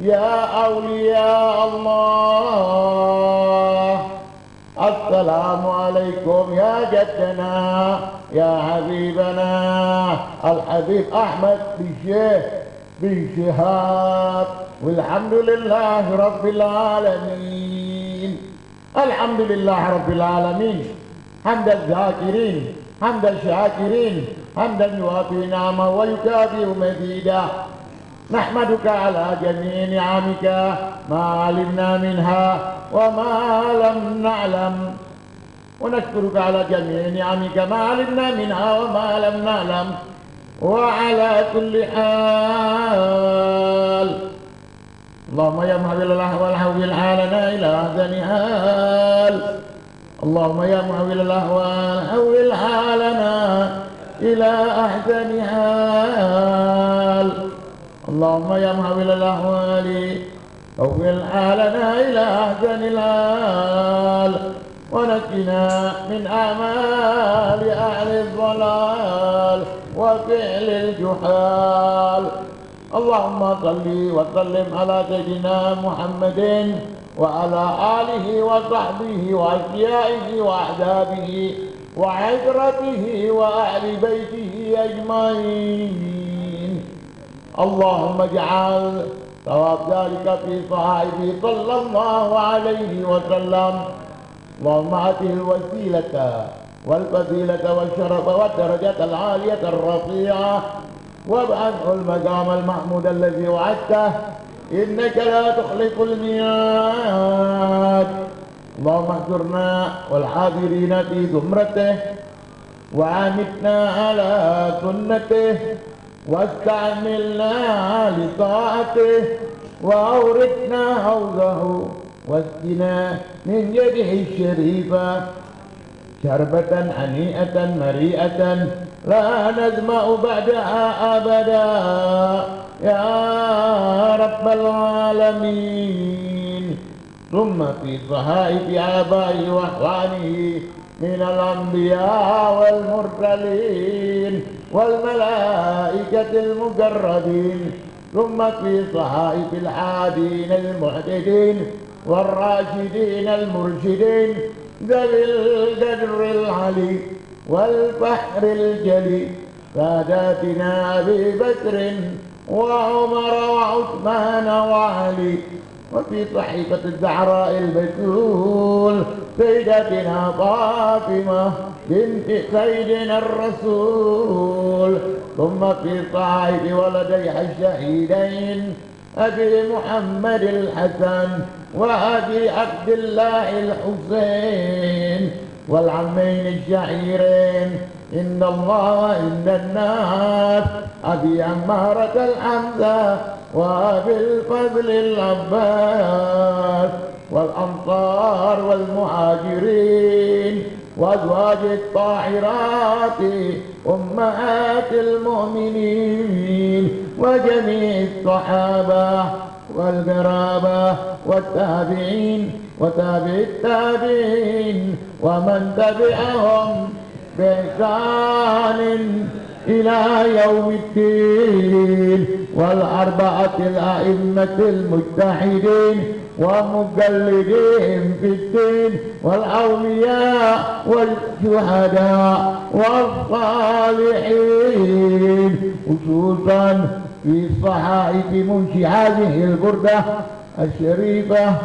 يا أولياء الله. السلام عليكم يا جدنا يا حبيبنا الحبيب أحمد بن شهاب. والحمد لله رب العالمين. الحمد لله رب العالمين حمد الذاكرين حمد الشاكرين حمدا يوافي نعمه ويكافئ مزيدا. نحمدك على جميع نعمك ما علمنا منها وما لم نعلم، ونشكرك على جميع نعمك ما علمنا منها وما لم نعلم، وعلى كل حال. اللهم يا محول الأحوال حول حالنا إلى أحسن حال. اللهم يا محول الأحوال حول حالنا إلى أحسن حال. اللهم يا محول الأحوال حول حالنا إلى أحسن الحال، ونجنا من أعمال أهل الضلال وفعل الجحال. اللهم صل وسلم على سيدنا محمد وعلى آله وصحبه وأشيائه وأحبابه وعشرته وأهل بيته أجمعين. اللهم اجعل ثواب ذلك في صحائفه صلى الله عليه وسلم. اللهم آته الوسيلة والفضيلة والشرف والدرجة العالية الرفيعة، وابعثه المقام المحمود الذي وعدته، إنك لا تخلف الميعاد. اللهم احشرنا والحاضرين في زمرته، وعامتنا على سنته، واستعملنا لطاعته، وأورثنا حوضه، واسقنا من يده الشريفة شربة هنيئة مريئة لا نزمأ بعدها أبدا يا رب العالمين. ثم في صحائف آبائه وإخوانه من الأنبياء والمرسلين والملائكة المقربين، ثم في صحائف العادين المهتدين والراشدين المرشدين ذوي القدر العلي والبحر الجلي، ساداتنا أبي بكر وعمر وعثمان وعلي. وفي صحيفة الزهراء البتول سيدتنا فاطمة بنت سيدنا الرسول. ثم في صحيفة ولديها الشهيدين أبي محمد الحسن وأبي عبد الله الحسين، والعمين الشهيرين إن الله وإن الناس، أبي عمارة الحمزة وأبي الفضل العباس، والأنصار والمهاجرين وأزواج الطاهرات أمهات المؤمنين، وجميع الصحابة والقرابة والتابعين وتابع التابعين ومن تبعهم بإحسان إلى يوم الدين، والأربعة الأئمة المجتهدين ومقلدين في الدين، والأولياء والشهداء والصالحين، خصوصا في صحائف منشئ هذه البردة الشريفة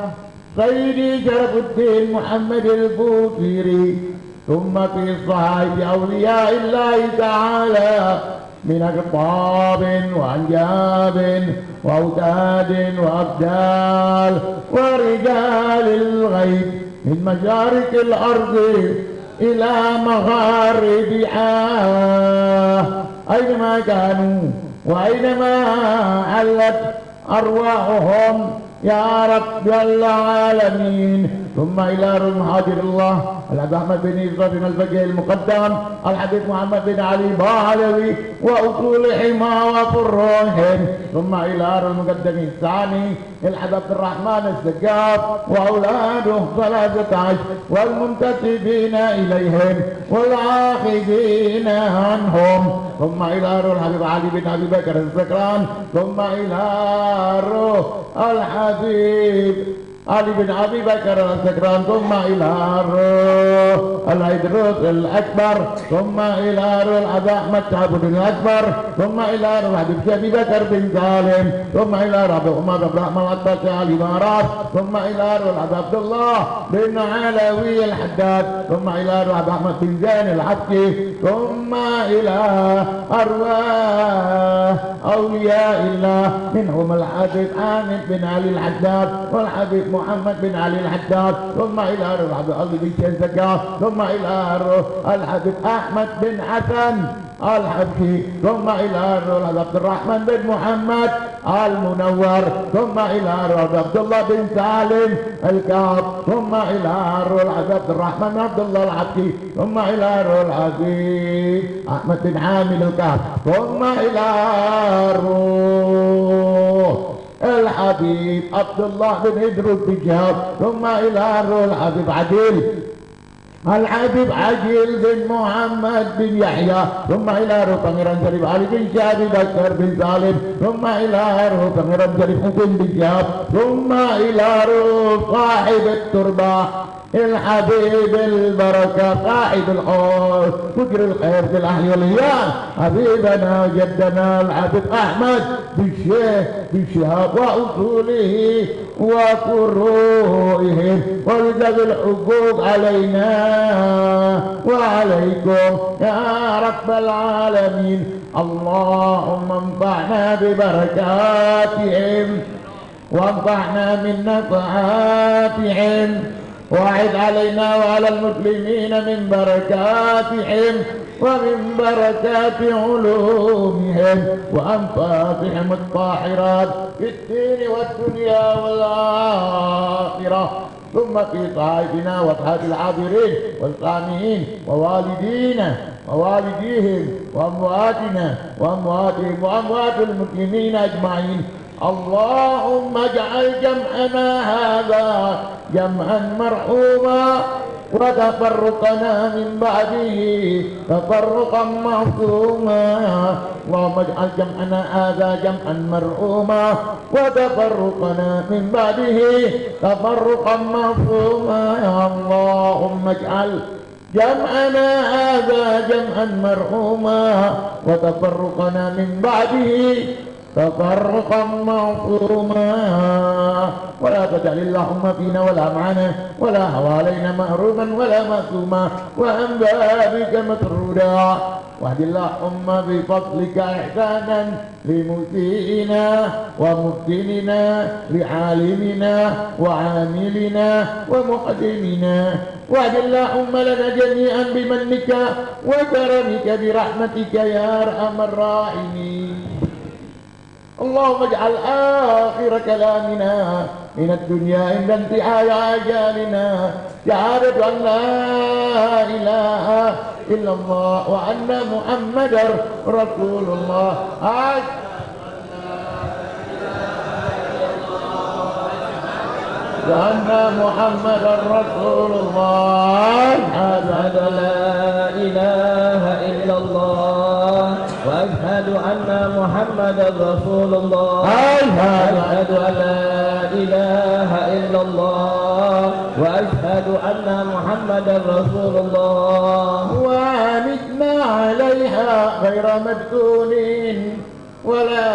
سيدي شرف الدين محمد البوصيري. ثم في صحائف أولياء الله تعالى من أقطاب وأنجاب وأوتاد وأبدال ورجال الغيب من مشارق الأرض إلى مغاربها، أينما كانوا وأينما حلت أرواحهم يا رب العالمين. ثم إلى روح حاضر الله الحبيب أحمد بن إبراهيم الفقيه المقدم الحبيب محمد بن علي باعلوي وأصول حما وفروعهم. ثم إلى روح المقدم الثاني الحبيب عبد الرحمن السقاف وأولاده 13 والمنتسبين إليهم والعاقدين عنهم. ثم إلى روح الحبيب علي بن أبي بكر السكران. ثم إلى روح الحبيب علي بن أبي بكر السكران. ثم إلى روح العيدروس الأكبر. ثم إلى روح الحبيب أحمد شعبود الأكبر. ثم إلى روح الحبيب أبي بكر بن سالم. ثم إلى روح عمر بن الرحمن العباسي علي الإمارات. ثم إلى روح الحبيب عبد الله بن علوي الحداد. ثم إلى روح أحمد بن زين الحبشي. ثم إلى أرواح أولياء الله منهم الحبيب حامد بن علي الحداد والحبيب محمد بن علي الحداد. ثم إلى روح الحبيب علي بن شيخ. ثم إلى روح الحبيب أحمد بن حسن الحبشي. ثم إلى روح عبد الرحمن بن محمد المنور. ثم إلى روح عبد الله بن سالم الكاف. ثم إلى روح عبد الرحمن بن عبد الله الحبشي. ثم إلى روح العزيز أحمد بن حامد الكاف. ثم إلى روح الحبيب عبد الله بن إدريس بن شهاب. ثم إلى روح الحبيب عديل الحبيب عجيل بن محمد بن يحيى. ثم إلى روح pangeran Syarif Ali bin Syahid Bakar bin Salim. ثم إلى روح pangeran Syarif Husin bin Syahab. ثم إلى روح صاحب التربة الحبيب البركة صاحب الحوض فكر الخير في الأهل والإيام حبيبنا وجدنا الحبيب أحمد بالشيخ بالشهاب وأصوله وفروعهم ولذوي الحقوق علينا وعليكم يا رب العالمين. اللهم انفعنا ببركاتهم وانفعنا من نفعاتهم وأعد علينا وعلى المسلمين من بركاتهم ومن بركات علومهم وأنفاسهم الطاهرات في الدين والدنيا والآخرة. ثم في صاحبنا وأصحاب العابرين والسامعين ووالدينا ووالديهم وأمواتنا وأمواتهم وأموات المسلمين أجمعين. اللهم اجعل جمعنا هذا جمعا مرحوما وتفرقنا من بعده تفرقا معصوما. اللهم اجعل جمعنا هذا جمعا مرحوما وتفرقنا من بعده تفرقا معصوما. اللهم اجعل جمعنا هذا جمعا مرحوما وتفرقنا من بعده تفرقا معصوما. ولا تجعل اللهم فينا ولا معنا ولا حوالينا محروما ولا مأثوما وعن بابك مطرودا. واهد اللهم بفضلك إحسانا لمسيئنا ومحسننا لعالمنا وعاملنا ومقدمنا. واهد اللهم لنا جميعا بمنك وكرمك برحمتك يا أرحم الراحمين. اللهم اجعل آخر كلامنا من الدنيا عند انتهاء أجالنا شهادة أن لا إله إلا الله وأن محمدا رسول الله. وأن محمدا رسول الله. أشهد أن لا إله إلا الله وأشهد أن محمدا رسول الله. أشهد أن لا إله إلا الله وأشهد أن محمدا رسول الله. وعمدنا عليها غير مفتونين ولا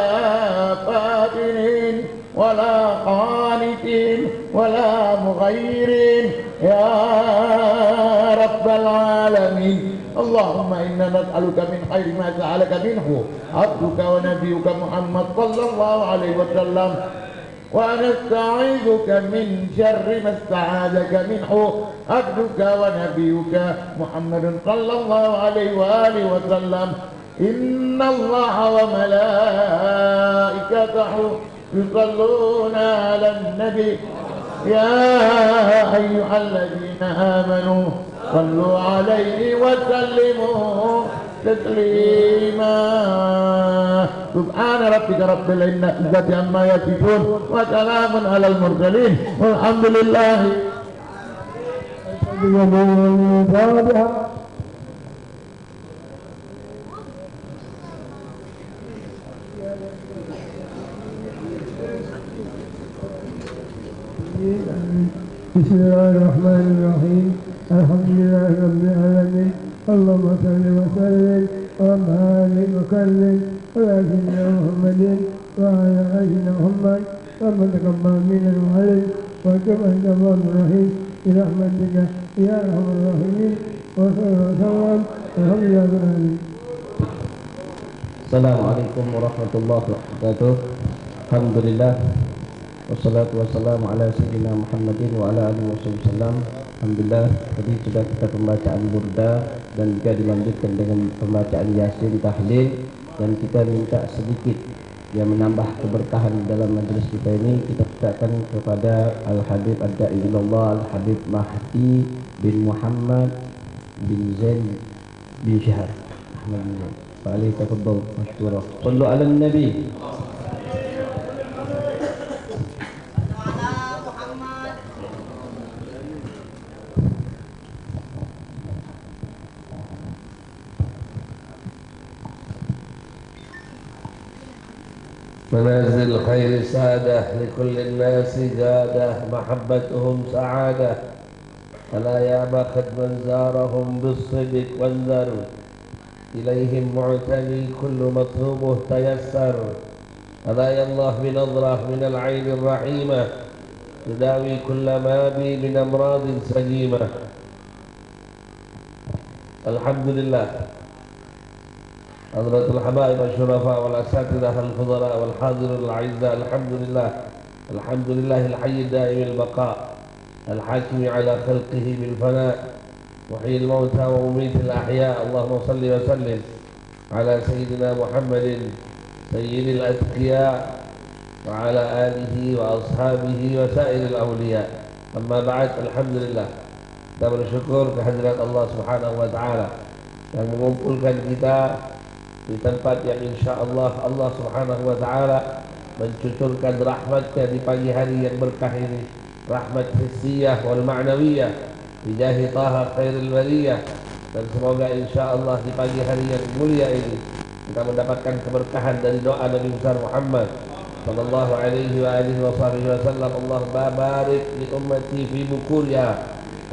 فاتنين ولا قانتين ولا مغيرين يا رب العالمين. اللهم إنا نسألك من خير ما سألك منه عبدك ونبيك محمد صلى الله عليه وسلم ونستعيذك من شر ما استعاذك منه عبدك ونبيك محمد صلى الله عليه وآله وسلم. إن الله وملائكته يصلون على النبي يا أيها الذين آمنوا صلوا عليه وسلموا تسليما سبحان ربك رب العزة عما يصفون وسلام على المرسلين والحمد لله. بسم الله الرحمن الرحيم الحمد لله رب العالمين اللهم صل وسلم وبارك وكرم على سيدنا محمد وعلى سيدنا محمد ومن تقبل منا وعلم وتب انت الرحمن الرحيم برحمتك يا ارحم الراحمين وصلى وسلم الحمد لله رب العالمين. Assalamualaikum warahmatullahi wabarakatuh. Alhamdulillah wassalatu wassalamu ala sayyidina Muhammadin wa ala alihi wasallam. Alhamdulillah, tadi sudah kita pembacaan burda dan juga dilanjutkan dengan pembacaan yasin tahlil, dan kita minta sedikit yang menambah keberkahan dalam majlis kita ini. Kita mintakan kepada Al-Habib Ad-Da'i ilallah Al-Habib Mahdi bin Muhammad bin Zain bin Syahar Ahmad bin Zain. Fa'alaihi tafaddal mashkura. Sallu ala nabi. منازل خير سادة لكل الناس جادة محبتهم سعادة ألا يا بخت من زارهم بالصدق وانذر إليهم معتني كل مطلوبه تيسر ألا يا الله بنظرة من العين الرحيمة تداوي كل ما بي من أمراض سليمة. الحمد لله حضرة الحبائب الشرفاء والأساتذة الفضلاء والحاضرين الأعزاء، الحمد لله الحي الدائم البقاء الحاكم على خلقه بالفناء محيي الموتى ومميت الأحياء. اللهم صل وسلم على سيدنا محمد سيد الأتقياء وعلى آله وأصحابه وسائر الأولياء. أما بعد، الحمد لله, kita bersyukur kehadirat Allah Subhanahu wa Ta'ala yang mengumpulkan kita di tempat yang insyaallah Allah Subhanahu wa Ta'ala mencucurkan rahmatnya di pagi hari yang berkah ini, rahmat hissiyah wal ma'nawiyah bijahi Taha khairil bariyah. Dan semoga insyaallah di pagi hari yang mulia ini kita mendapatkan keberkahan dari doa Nabi besar Muhammad sallallahu alaihi wa alihi wa sahbihi wasallam. Allah barik li ummati fi bukuriha,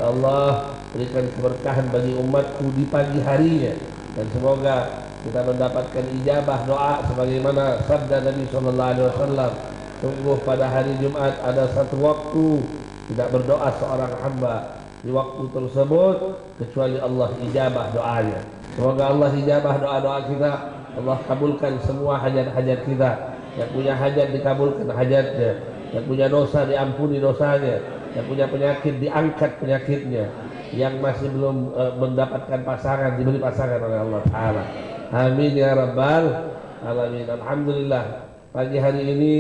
ya Allah berikan keberkahan bagi umatku di pagi harinya, dan semoga kita mendapatkan ijabah doa sebagaimana sabda Nabi sallallahu alaihi wasallam, sungguh pada hari Jumat ada satu waktu tidak berdoa seorang hamba di waktu tersebut kecuali Allah ijabah doanya. Semoga Allah ijabah doa-doa kita, Allah kabulkan semua hajat-hajat kita. Yang punya hajat dikabulkan hajatnya, yang punya dosa diampuni dosanya, yang punya penyakit diangkat penyakitnya, yang masih belum mendapatkan pasangan diberi pasangan oleh Allah Ta'ala. Amin ya rabbal alamin. Alhamdulillah, pagi hari ini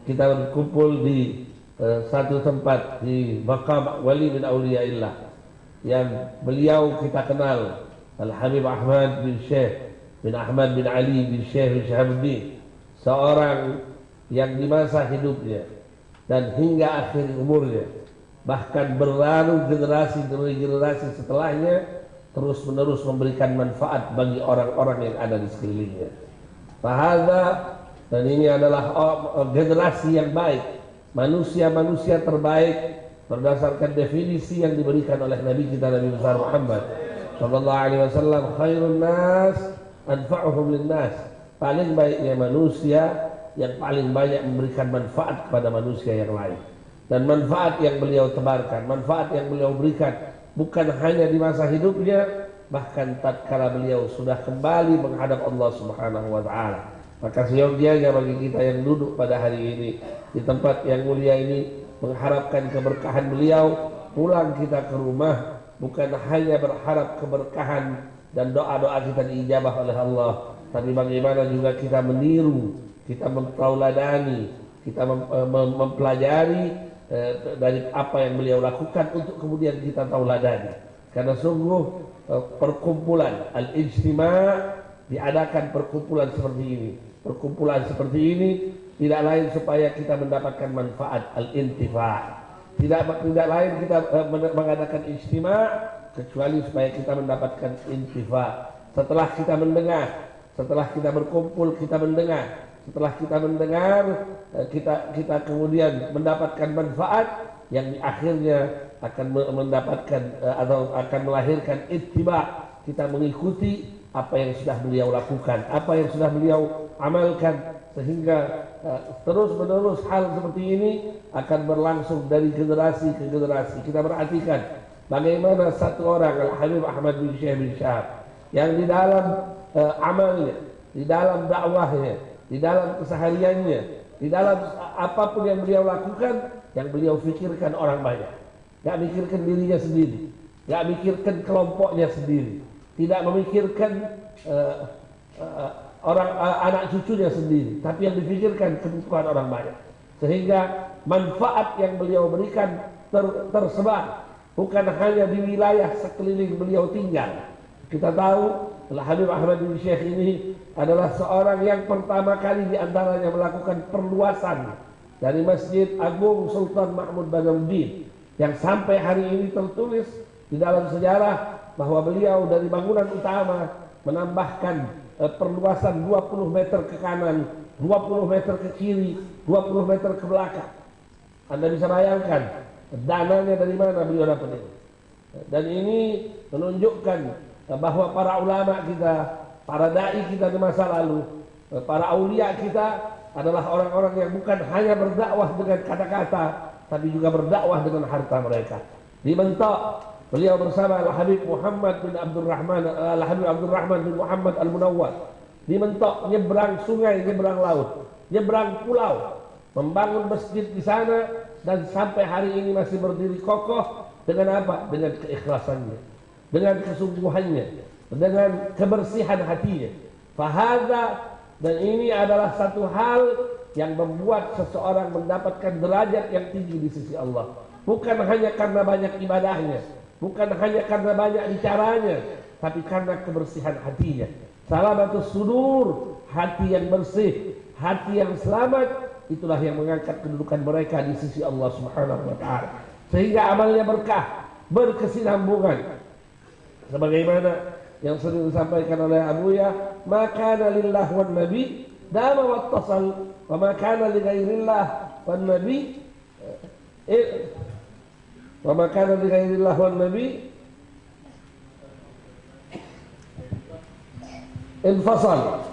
kita berkumpul di satu tempat di maqam wali min awliyaillah yang beliau kita kenal, Al-Habib Ahmad bin Syekh bin Ahmad bin Ali bin Syekh bin Syahabuddin, seorang yang di masa hidupnya dan hingga akhir umurnya, bahkan berlalu generasi demi generasi setelahnya, terus menerus memberikan manfaat bagi orang-orang yang ada di sekelilingnya. Fahadha, dan ini adalah generasi yang baik, manusia-manusia terbaik berdasarkan definisi yang diberikan oleh Nabi kita Nabi besar Muhammad sallallahu alaihi wasallam. Khairun nas anfa'uhum linnas, paling baiknya manusia yang paling banyak memberikan manfaat kepada manusia yang lain. Dan manfaat yang beliau tebarkan, manfaat yang beliau berikan bukan hanya di masa hidupnya, bahkan tatkala beliau sudah kembali menghadap Allah Subhanahu wa Ta'ala. Maka seyogianya bagi kita yang duduk pada hari ini di tempat yang mulia ini, mengharapkan keberkahan beliau, pulang kita ke rumah bukan hanya berharap keberkahan dan doa-doa kita diijabah oleh Allah, tapi bagaimana juga kita meniru kita mentauladani, kita mempelajari dari apa yang beliau lakukan untuk kemudian kita tauladani. Karena sungguh perkumpulan al-ijtima' diadakan perkumpulan seperti ini. Perkumpulan seperti ini tidak lain supaya kita mendapatkan manfaat al-intifa'. Tidak lain kita mengadakan ijtima' kecuali supaya kita mendapatkan intifa'. Setelah kita mendengar, setelah kita berkumpul kita mendengar, setelah kita mendengar kita kemudian mendapatkan manfaat yang di akhirnya akan mendapatkan atau akan melahirkan ittiba'. Kita mengikuti apa yang sudah beliau lakukan, apa yang sudah beliau amalkan, sehingga terus menerus hal seperti ini akan berlangsung dari generasi ke generasi. Kita perhatikan bagaimana satu orang Al-Habib Ahmad bin Syekh bin Syahab yang di dalam amalnya, di dalam dakwahnya, di dalam kesehariannya, di dalam apapun yang beliau lakukan, yang beliau fikirkan orang banyak. Gak mikirkan dirinya sendiri, gak mikirkan kelompoknya sendiri, tidak memikirkan anak cucunya sendiri, tapi yang dipikirkan kebutuhan orang banyak. Sehingga manfaat yang beliau berikan tersebar, bukan hanya di wilayah sekeliling beliau tinggal. Kita tahu Al-Habib Ahmad bin Syekh ini adalah seorang yang pertama kali diantaranya melakukan perluasan dari Masjid Agung Sultan Mahmud Badruddin, yang sampai hari ini tertulis di dalam sejarah bahwa beliau dari bangunan utama menambahkan perluasan 20 meter ke kanan, 20 meter ke kiri, 20 meter ke belakang. Anda bisa bayangkan dananya dari mana beliau dapat ini. Dan ini menunjukkan bahwa para ulama kita, para dai kita di masa lalu, para aulia kita adalah orang-orang yang bukan hanya berdakwah dengan kata-kata, tapi juga berdakwah dengan harta mereka. Di Mentok, beliau bersama Al-Habib Muhammad bin Abdurrahman, Al-Habib Abdurrahman bin Muhammad Al-Munawwar. Di Mentok, nyebrang sungai, nyebrang laut, nyebrang pulau, membangun masjid di sana, dan sampai hari ini masih berdiri kokoh. Dengan apa? Dengan keikhlasannya, dengan kesungguhannya, dengan kebersihan hatinya. Fahadha, dan ini adalah satu hal yang membuat seseorang mendapatkan derajat yang tinggi di sisi Allah. Bukan hanya karena banyak ibadahnya, bukan hanya karena banyak bicaranya, tapi karena kebersihan hatinya. Salamatus sudur, hati yang bersih, hati yang selamat, itulah yang mengangkat kedudukan mereka di sisi Allah Subhanahu wa ta'ala. Sehingga amalnya berkah, berkesinambungan. Sebagaimana yang sering disampaikan oleh Abuya, maka lillah wan nabi dama wattasal, wa maka li ghairillah wan nabi wa maka li ghairillah wan nabi infasal,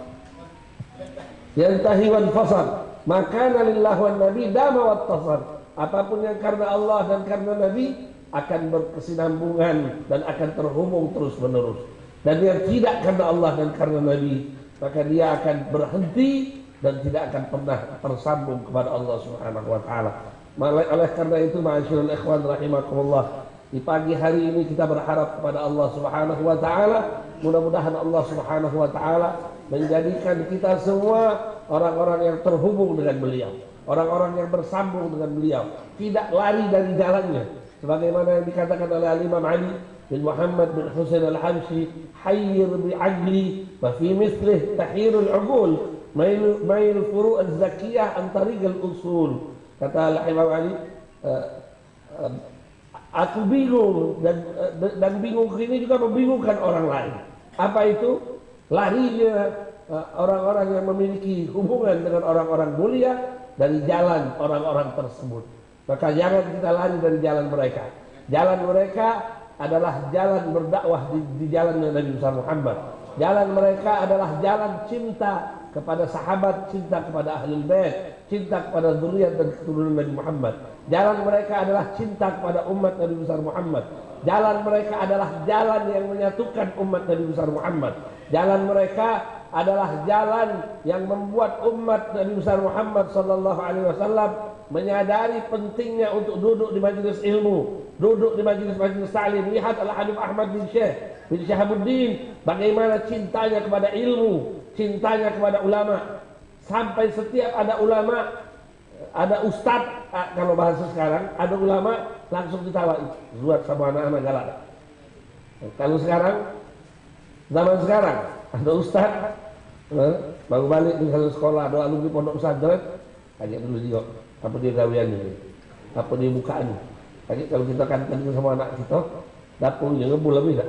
yantahi wan fasal. Maka lillah wan nabi dama wattasal. Apapun yang karena Allah dan karena Nabi akan berkesinambungan dan akan terhubung terus menerus. Dan yang tidak karena Allah dan karena Nabi, maka dia akan berhenti dan tidak akan pernah tersambung kepada Allah Subhanahu wa ta'ala. Oleh karena itu, ma'asyiral ikhwan rahimakumullah, di pagi hari ini kita berharap kepada Allah Subhanahu wa ta'ala, mudah-mudahan Allah Subhanahu wa ta'ala menjadikan kita semua orang-orang yang terhubung dengan beliau, orang-orang yang bersambung dengan beliau, tidak lari dari jalannya. Sebagaimana yang dikatakan oleh Al-Imam Ali bin Muhammad bin Husain Al-Habsyi, hayyir bi'ajli wa fi mislih tahirul uqul mail furu' az-zakiyah an tariq al-usul. Kata Al-Imam Ali, aku bingung dan bingung ini juga membingungkan orang lain. Apa itu? Larinya orang-orang yang memiliki hubungan dengan orang-orang mulia dari jalan orang-orang tersebut. Maka jangan kita lari dari jalan mereka. Jalan mereka adalah jalan berdakwah di jalan Nabi besar Muhammad. Jalan mereka adalah jalan cinta kepada sahabat, cinta kepada ahlul bait, cinta kepada zuriat dan keturunan Nabi Muhammad. Jalan mereka adalah cinta kepada umat Nabi besar Muhammad. Jalan mereka adalah jalan yang menyatukan umat Nabi besar Muhammad. Jalan mereka adalah jalan yang membuat umat Nabi besar Muhammad sallallahu alaihi wasallam menyadari pentingnya untuk duduk di majelis ilmu, duduk di majelis ta'lim. Lihat Al-Habib Ahmad bin Syekh bin Syahabuddin, bagaimana cintanya kepada ilmu, cintanya kepada ulama. sampai setiap ada ulama, ada ustadz, kalau bahasa sekarang, ada ulama langsung ditawain, zuat sama anak-anak galak. Kalau sekarang, zaman sekarang, ada ustadz, baru balik di satu sekolah, ada alumni pondok pesantren, kayak dulu juga, apa dia gawiannya, apa dia bukaannya. Kayak kalau kita kan sama anak kita, dapurnya ngebul lebih tak?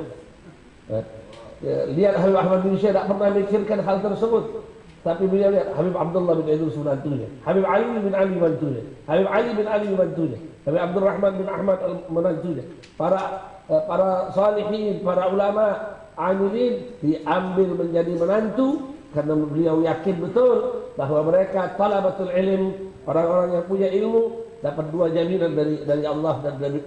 Lihat Habib Ahmad bin Syekh tak pernah mikirkan hal tersebut, tapi beliau lihat Habib Abdullah bin Idrus menantunya, Habib Ali bin Ali menantunya, Habib Ali bin Ali menantunya, Habib Abdurrahman bin Ahmad menantunya, para salihin, para ulama amilin diambil menjadi menantu karena beliau yakin betul bahwa mereka talabatul ilm, orang-orang yang punya ilmu, dapat dua jaminan dari Allah dan dari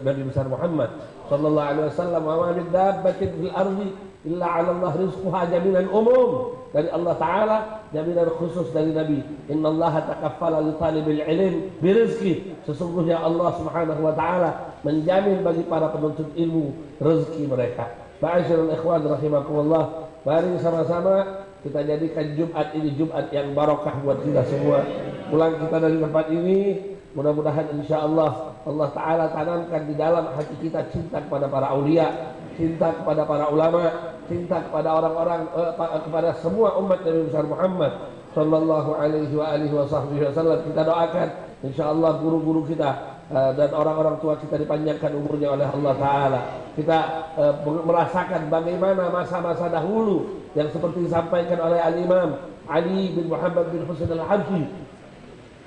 Nabi besar Muhammad sallallahu alaihi wasallam, wa ma min dabbatin fil ardi illa 'ala Allah rizquha, jaminan umum dari Allah taala, jaminan khusus dari Nabi. Innallaha takaffala li talibil ilm birizqi, sesungguhnya Allah Subhanahu wa taala menjamin bagi para penuntut ilmu rezeki mereka. Ma'asyiral ikhwan rahimakumullah, mari sama-sama kita jadikan Jumat ini Jumat yang barokah buat kita semua. Pulang kita dari tempat ini, mudah-mudahan insya Allah Allah Ta'ala tanamkan di dalam hati kita cinta kepada para aulia, cinta kepada para ulama, cinta kepada orang-orang, kepada semua umat Nabi besar Muhammad sallallahu alaihi wa alihi wasallam. Kita doakan insya Allah guru-guru kita dan orang-orang tua kita dipanjangkan umurnya oleh Allah Ta'ala. Kita merasakan bagaimana masa-masa dahulu yang seperti disampaikan oleh Al-Imam Ali bin Muhammad bin Husain Al-Habsyi.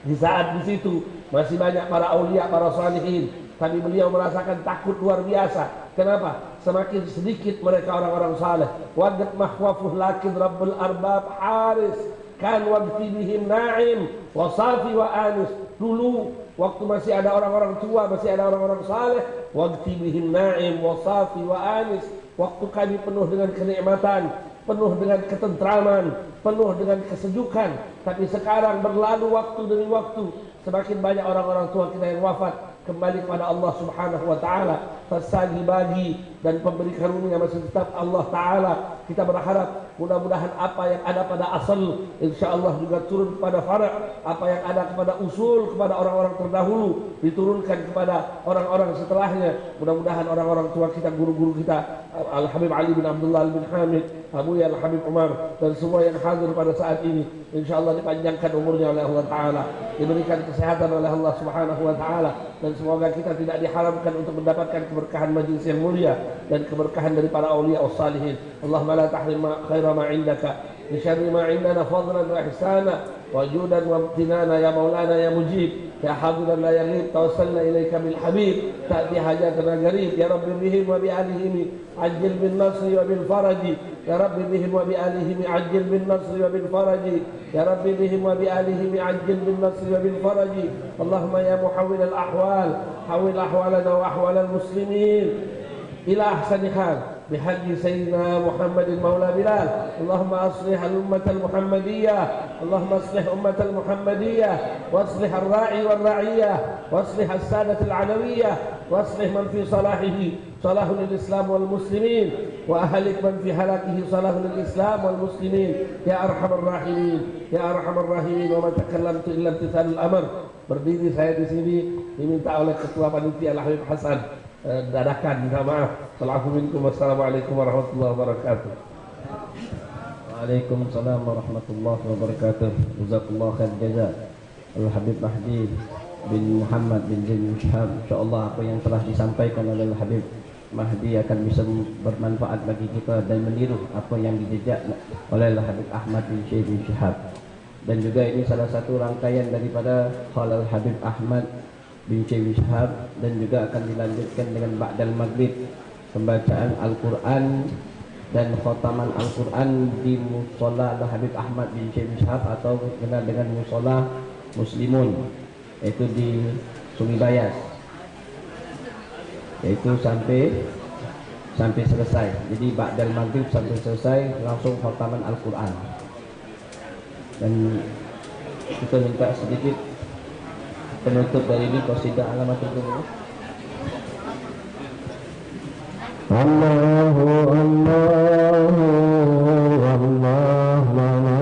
Di saat di situ masih banyak para aulia, para salihin, tapi beliau merasakan takut luar biasa. Kenapa? Semakin sedikit mereka orang-orang saleh. Wadat mahwafuh lakin Rabbul Arbab haris, kan waqti bihim na'im wa safi wa anis. Dulu waktu masih ada orang-orang tua, masih ada orang-orang saleh, waqti bihim na'im wa safi wa anis. Waktu kami penuh dengan kenikmatan, penuh dengan ketentraman, penuh dengan kesejukan. Tapi sekarang berlalu waktu demi waktu, semakin banyak orang-orang tua kita yang wafat, kembali kepada Allah Subhanahu wa taala. Tersagi bagi dan pemberi karunia masih tetap Allah Ta'ala. Kita berharap mudah-mudahan apa yang ada pada asal insya Allah juga turun kepada fara', apa yang ada kepada usul, kepada orang-orang terdahulu diturunkan kepada orang-orang setelahnya. Mudah-mudahan orang-orang tua kita, guru-guru kita, Al-Habib Ali bin Abdullah bin Hamid, Abu Ya Al-Habib Umar, dan semua yang hadir pada saat ini, insya Allah dipanjangkan umurnya oleh Allah Ta'ala, diberikan kesehatan oleh Allah Subhanahu wa Ta'ala, dan semoga kita tidak diharamkan untuk mendapatkan keberkahan majlis yang mulia dan keberkahan dari para awliya was-salihin. Allahumma la tahrim khaira ma indaka bi syarri ma indana fadlan wa ihsana wa judan wa imtinana ya maulana ya mujib ya hadiran la yaghib. Tawassalna ilaika bil habib ta'ti hajatana garib ya rabbi bihim wa bi alihim ajil bin nasri wa bil faraji ya rabbi bihim wa bi alihim ajil bin nasri wa bil faraji ya rabbi bihim wa bi alihim ajil bin nasri wa bil faraji. Allahumma ya muhawwil al ahwal hawil ahwalana wa ahwal al muslimin إلى أحسن حال بحج سيدنا محمد المولى بلال. اللهم أصلح الأمة المحمدية، اللهم أصلح أمة المحمدية، وأصلح الراعي والرعية، وأصلح السادة العلوية، وأصلح من في صلاحه صلاح للإسلام والمسلمين، وأهلك من في هلاكه صلاح للإسلام والمسلمين يا أرحم الراحمين يا أرحم الراحمين. وما تكلمت إلا امتثال الأمر. Berdiri saya di sini diminta oleh Ketua Panitia Al-Habib Hasan dadakan, minta maaf. Wassalamualaikum warahmatullahi wabarakatuh. Waalaikumsalam warahmatullahi wabarakatuh. Jazakallah khair jaza Al-Habib Mahdi bin Muhammad bin Zain Shihab. InsyaAllah apa yang telah disampaikan oleh Al-Habib Mahdi akan bisa bermanfaat bagi kita dan meniru apa yang dijejak oleh Al-Habib Ahmad bin Syekh bin Shihab. Dan juga ini salah satu rangkaian daripada Hal Al-Habib Ahmad bin Syekh bin Shihab, dan juga akan dilanjutkan dengan Ba'dal Maghrib pembacaan Al-Quran dan khataman Al-Quran di Musola Al-Habib Ahmad bin Syekh bin Shihab atau dikenal dengan Musola Muslimun, yaitu di Sungai Bayas, yaitu sampai selesai. Jadi Ba'dal Maghrib sampai selesai langsung khataman Al-Quran. Dan kita minta sedikit penutup dari ini qasidah alamat itu. Allahu Allahu Allah lana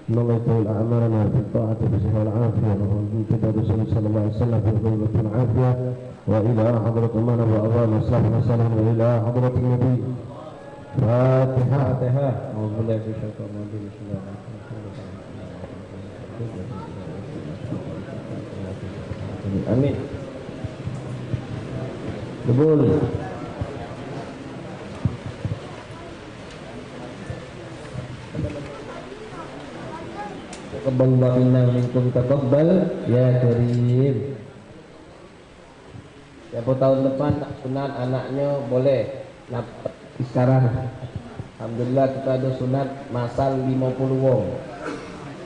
اللهم اجعل أعمالنا في الطاعة بالصحة والعافية وانتدى رسول صلى الله عليه وسلم في الغيبة والعافية وإلى حضرة أمنا وأبانا وصحبنا وسلم وإلى حضرة النبي فاتحة أعوذ بالله من الشيطان الرجيم بسم الله الرحمن الرحيم Amin. Debul. Taqabbalallahu minna minkum taqabbal ya karim. Siapa tahun depan sunat anaknya boleh dapat kisaran. Alhamdulillah kita ada sunat masal 50 wong.